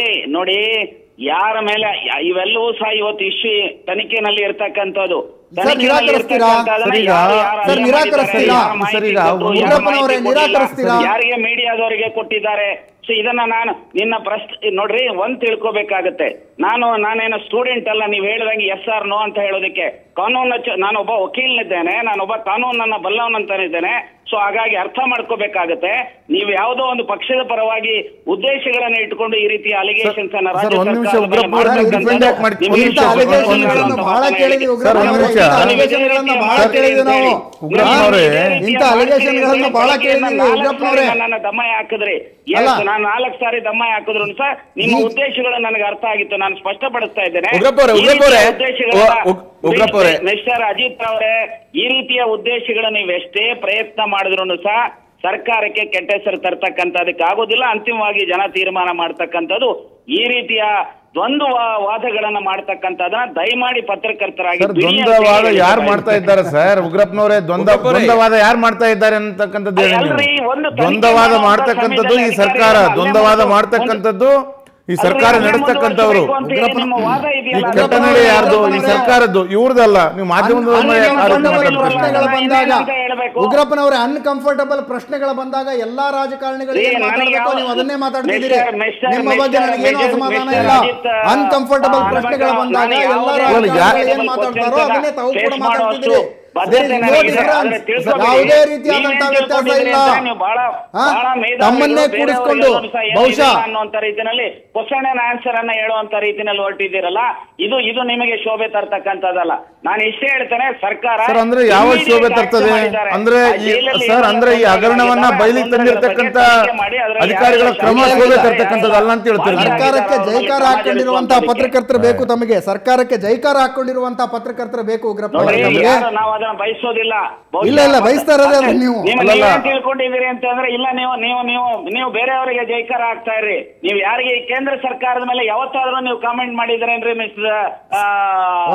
Speaker 4: ಯಾರ ಮೇಲೆ ಇವೆಲ್ಲವೂ ಸಹ ಇವತ್ತು ಇಶ್ಯೂ ತನಿಖೆನಲ್ಲಿ ಇರ್ತಕ್ಕಂಥದ್ದು. ಯಾರಿಗೆ ಮೀಡಿಯಾದವರಿಗೆ ಕೊಟ್ಟಿದ್ದಾರೆ. ಸೊ ಇದನ್ನ ನಾನು ನಿನ್ನ ನೋಡ್ರಿ, ಒಂದ್ ತಿಳ್ಕೊಬೇಕಾಗತ್ತೆ. ನಾನೇನು ಸ್ಟೂಡೆಂಟ್ ಅಲ್ಲ. ನೀವು ಹೇಳಿದಂಗೆ ಎಸ್ ಆರ್ ನೋ ಅಂತ ಹೇಳೋದಕ್ಕೆ. ಕಾನೂನು ನಾನೊಬ್ಬ ವಕೀಲನಿದ್ದೇನೆ, ನಾನೊಬ್ಬ ಕಾನೂನನ್ನ ಬಲ್ಲವನಂತಾನಿದ್ದೇನೆ. ಸೊ ಹಾಗಾಗಿ ಅರ್ಥ ಮಾಡ್ಕೋಬೇಕಾಗತ್ತೆ. ನೀವು ಯಾವುದೋ ಒಂದು ಪಕ್ಷದ ಪರವಾಗಿ ಉದ್ದೇಶಗಳನ್ನ ಇಟ್ಕೊಂಡು ಈ ರೀತಿಯ ಅಲಿಗೇಷನ್ಸ್ ಅನ್ನ
Speaker 3: ಇಂಥ ಅಲಿಗೇಷನ್ಗಳನ್ನ ಬಹಳ ಕೇಳಿದೀವಿ ಉಗ್ರಪ್ಪನವರೇ.
Speaker 4: ನನ್ನ ದಮ್ಮಯ್ಯ ಹಾಕಿದ್ರಿ, ನಾನು 4 ಸಾರಿ ದಮ್ಮಯ್ಯ ಹಾಕಿದ್ರು ಸಹ ನಿಮ್ಮ ಉದ್ದೇಶಗಳು ನನಗೆ ಅರ್ಥ ಆಗಿತ್ತು. ನಾನು ಸ್ಪಷ್ಟಪಡಿಸ್ತಾ ಇದ್ದೇನೆ. ಮಿಸ್ಟರ್ ಅಜಿತ್ ಅವರೇ, ಈ ರೀತಿಯ ಉದ್ದೇಶಗಳು ನೀವು ಎಷ್ಟೇ ಪ್ರಯತ್ನ ಮಾಡಿದ್ರು ಸಹ ಸರ್ಕಾರಕ್ಕೆ ಕೆಟ್ಟ ಹೆಸರು ತರ್ತಕ್ಕಂಥದಕ್ಕೆ ಆಗೋದಿಲ್ಲ. ಅಂತಿಮವಾಗಿ ಜನ ತೀರ್ಮಾನ ಮಾಡ್ತಕ್ಕಂಥದ್ದು. ಈ ರೀತಿಯ ದ್ವಂದ್ವ ವಾದಗಳನ್ನ ಮಾಡ್ತಕ್ಕಂಥದನ್ನ ದಯಮಾಡಿ ಪತ್ರಕರ್ತರಾಗಿ
Speaker 5: ದ್ವಂದ್ವವಾದ ಯಾರು ಮಾಡ್ತಾ ಇದ್ದಾರೆ ಸರ್? ಉಗ್ರಪ್ಪನವರೇ ದ್ವಂದ್ವವಾದ ಯಾರು ಮಾಡ್ತಾ ಇದ್ದಾರೆ ಅಂತಕ್ಕಂಥದ್ದು ದ್ವಂದ್ವವಾದ ಮಾಡ್ತಕ್ಕಂಥದ್ದು ಈ ಸರ್ಕಾರ, ದ್ವಂದ್ವವಾದ ಮಾಡ್ತಕ್ಕಂಥದ್ದು ಈ ಸರ್ಕಾರ ನಡೆಸ್ತಕ್ಕಂಥವ್ರು. ಈ ಘಟನೆ ಯಾರ್ದು? ಈ ಸರ್ಕಾರದ್ದು, ಇವ್ರದಲ್ಲ. ನೀವು ಮಾಧ್ಯಮದ
Speaker 3: ಪ್ರಶ್ನೆಗಳು ಬಂದಾಗ ಉಗ್ರಪ್ಪನವರೇ ಅನ್ಕಂಫರ್ಟಬಲ್ ಪ್ರಶ್ನೆಗಳು ಬಂದಾಗ ಎಲ್ಲಾ ರಾಜಕಾರಣಿಗಳಿಗೆ ಮಾತಾಡಬೇಕು, ನೀವು ಅದನ್ನೇ ಮಾತಾಡ್ತಿದ್ದೀರಿ. ನಿಮ್ಮ ಬಗ್ಗೆ ನನಗೇನು ಅಸಮಾಧಾನ ಇಲ್ಲ. ಅನ್ಕಂಫರ್ಟಬಲ್ ಪ್ರಶ್ನೆಗಳು ಬಂದಾಗ ಎಲ್ಲಾ ರಾಜಕಾರಣಿಗಳು ಏನ್ ಮಾತಾಡ್ತಾರೋ ಅದನ್ನೇ ತಾವು ಕೂಡ ಮಾತಾಡ್ತಿದ್ದೀರಿ. ಯಾವುದೇ ರೀತಿಯಾದಂತಹ ವ್ಯತ್ಯಾಸ ಇಲ್ಲ. ತಮ್ಮನ್ನೇ ಕೂಡಿಸ್ಕೊಂಡು ಬಹುಶಃ
Speaker 4: ಅನ್ನುವಂತ ರೀತಿಯಲ್ಲಿ ಕ್ವಶನ್ ಅಂಡ್ ಆನ್ಸರ್ ಅನ್ನ ಹೇಳುವಂತ ರೀತಿಯಲ್ಲಿ ಹೊರಟಿದ್ದೀರಲ್ಲ, ಇದು ನಿಮಗೆ ಶೋಭೆ ತರ್ತಕ್ಕಂಥದ್ದಲ್ಲ. ನಾನು ಇಷ್ಟೇ ಹೇಳ್ತೇನೆ, ಸರ್ಕಾರ
Speaker 5: ಅಂದ್ರೆ ಯಾವ ಶೋಭೆ ತರ್ತದೆ ಅಂದ್ರೆ ಸರ್, ಅಂದ್ರೆ ಈ ಹಗರಣವನ್ನ ಬಯಲಿಗೆ ತಂದಿರತಕ್ಕಂತ ಅಧಿಕಾರಿಗಳ ಕ್ರಮ ಶೋಭೆ ತರ್ತಕ್ಕಂಥದ್ದಲ್ಲ ಅಂತ ಹೇಳ್ತಾರೆ.
Speaker 3: ಸರ್ಕಾರಕ್ಕೆ ಜೈಕಾರ ಹಾಕೊಂಡಿರುವಂತಹ ಪತ್ರಕರ್ತರು ಬೇಕು ತಮಗೆ. ಸರ್ಕಾರಕ್ಕೆ ಜೈಕಾರ ಹಾಕೊಂಡಿರುವಂತಹ ಪತ್ರಕರ್ತರು ಬೇಕು ಉಗ್ರಪ್ಪ.
Speaker 4: ಬಯಸೋದಿಲ್ಲ.
Speaker 3: ಇಲ್ಲ ಬಯಸ್ತಾ ಇರೋದೇ ನೀವು
Speaker 4: ತಿಳ್ಕೊಂಡಿದ್ದೀರಿ ಅಂತಂದ್ರೆ ಇಲ್ಲ, ನೀವು ಬೇರೆಯವರಿಗೆ ಜೈಕಾರ ಆಗ್ತಾ ಇರ್ರಿ. ನೀವು ಯಾರಿಗೆ ಕೇಂದ್ರ ಸರ್ಕಾರದ ಮೇಲೆ ಯಾವತ್ತಾದ್ರೂ ನೀವು ಕಾಮೆಂಟ್ ಮಾಡಿದ್ರೇನ್ರಿ ಮಿಸ್ಟರ್?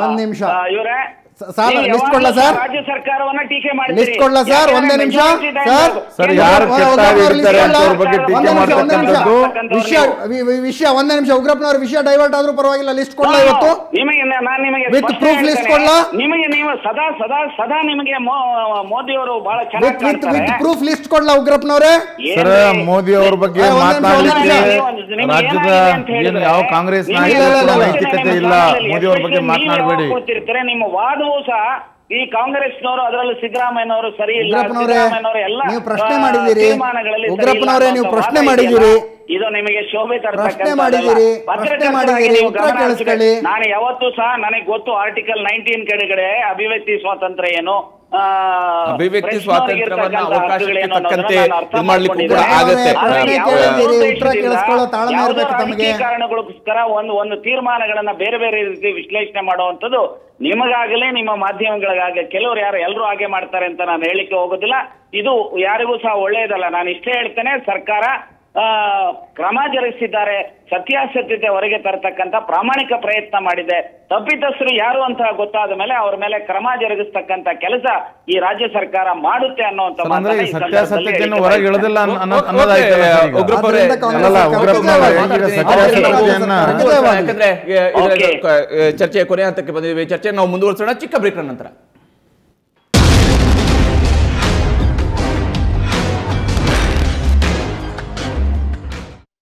Speaker 3: ಒಂದ್ ನಿಮಿಷ
Speaker 4: ಇವರೇ
Speaker 3: ಲಿಸ್ಟ್ ಕೊಡ್ಲಾ ಸರ್?
Speaker 4: ರಾಜ್ಯ ಸರ್ಕಾರವನ್ನ ಟೀಕೆ ಮಾಡಿ
Speaker 3: ಲಿಸ್ಟ್ ಕೊಡ್ಲಾ ಸರ್? ಒಂದೇ ನಿಮಿಷ
Speaker 5: ಸರ್, ಯಾರು
Speaker 3: ವಿಷಯ ಒಂದೇ ನಿಮಿಷ. ಉಗ್ರಪ್ಪನವ್ರ ವಿಷಯ ಡೈವರ್ಟ್ ಆದ್ರೂ ಪರವಾಗಿಲ್ಲ, ಲಿಸ್ಟ್ ಕೊಡ್ಲಾ ಇವತ್ತು? ವಿತ್ ಪ್ರೂಫ್ ಲಿಸ್ಟ್ ಕೊಡ್ಲಾ?
Speaker 4: ನಿಮಗೆ ನೀವು ಸದಾ ನಿಮಗೆ ಮೋದಿ ಅವರು ಬಹಳ ಚೆನ್ನಾಗಿ
Speaker 3: ವಿತ್ ಪ್ರೂಫ್ ಲಿಸ್ಟ್ ಕೊಡ್ಲಾ ಉಗ್ರಪ್ಪನವ್ರೆ?
Speaker 5: ಸರ್, ಮೋದಿ ಅವ್ರ ಬಗ್ಗೆ ಮಾತನಾಡಲಿಕ್ಕೆ ರಾಜ್ಯದ ಏನು ಯಾವ ಕಾಂಗ್ರೆಸ್ ನಾಯಕರ ನೈತಿಕತೆ ಇಲ್ಲ. ಮೋದಿ ಅವ್ರ ಬಗ್ಗೆ ಮಾತನಾಡಬೇಡಿ.
Speaker 4: ನಿಮ್ಮ ವಾದವೂ ಸಹ ಈ ಕಾಂಗ್ರೆಸ್ನವರು, ಅದರಲ್ಲೂ ಸಿದ್ದರಾಮಯ್ಯನವರು ಸರಿ ಇಲ್ಲ.
Speaker 3: ನೀವು ಪ್ರಶ್ನೆ ಮಾಡಿದ್ದೀರಿ ಉಗ್ರಪ್ಪನವರೇ, ನೀವು ಪ್ರಶ್ನೆ ಮಾಡಿದ್ದೀರಿ,
Speaker 4: ಇದು ನಿಮಗೆ ಶೋಭೆ
Speaker 3: ಪ್ರಶ್ನೆ ಮಾಡಿದ್ದೀರಿ, ಉತ್ತರ ಕೇಳಿಸ್ಕೊಳ್ಳಿ.
Speaker 4: ನಾನು ಯಾವತ್ತೂ ಸಹ ನನಗೆ ಗೊತ್ತು ಆರ್ಟಿಕಲ್ 19 ಕೆಳಗಡೆ ಅಭಿವ್ಯಕ್ತಿ ಸ್ವಾತಂತ್ರ್ಯ ಏನು,
Speaker 1: ಅಭಿವ್ಯಕ್ತಿ ಸ್ವಾತಂತ್ರ್ಯವನ್ನ ಅವಕಾಶಕ್ಕೆ ತಕ್ಕಂತೆ ಮಾಡ್ಲಿಕ್ಕೂ ಕೂಡ ಆಗುತ್ತೆ.
Speaker 4: ಕಾರಣಗಳಿಗೋಸ್ಕರ ಒಂದು ತೀರ್ಮಾನಗಳನ್ನ ಬೇರೆ ಬೇರೆ ರೀತಿ ವಿಶ್ಲೇಷಣೆ ಮಾಡುವಂತದ್ದು ನಿಮಗಾಗಲೇ ನಿಮ್ಮ ಮಾಧ್ಯಮಗಳಿಗಾಗಲೇ ಕೆಲವರು ಎಲ್ಲರೂ ಹಾಗೆ ಮಾಡ್ತಾರೆ ಅಂತ ನಾನು ಹೇಳಿಕ್ಕೆ ಹೋಗೋದಿಲ್ಲ. ಇದು ಯಾರಿಗೂ ಸಹ ಒಳ್ಳೆಯದಲ್ಲ. ನಾನು ಇಷ್ಟೇ ಹೇಳ್ತೇನೆ, ಸರ್ಕಾರ ಕ್ರಮ ಜರುಗಿಸಿದ್ದಾರೆ. ಸತ್ಯಾಸತ್ಯತೆ ಹೊರಗೆ ತರತಕ್ಕಂತ ಪ್ರಾಮಾಣಿಕ ಪ್ರಯತ್ನ ಮಾಡಿದೆ. ತಪ್ಪಿತಸ್ಥರು ಯಾರು ಅಂತ ಗೊತ್ತಾದ ಮೇಲೆ ಅವರ ಮೇಲೆ ಕ್ರಮ ಜರುಗಿಸ್ತಕ್ಕಂತ ಕೆಲಸ ಈ ರಾಜ್ಯ ಸರ್ಕಾರ ಮಾಡುತ್ತೆ ಅನ್ನುವಂತ
Speaker 5: ಸತ್ಯಾಸತ್ಯತೆಯನ್ನು ಹೊರಗೆ ಎಳೆದಿಲ್ಲ
Speaker 1: ಯಾಕಂದ್ರೆ ಚರ್ಚೆಯ ಕೊನೆ ಹಂತಕ್ಕೆ ಬಂದಿದ್ದೀವಿ. ಚರ್ಚೆ ನಾವು ಮುಂದುವರಿಸೋಣ ಚಿಕ್ಕ ಬ್ರೇಕ್ ನಂತರ.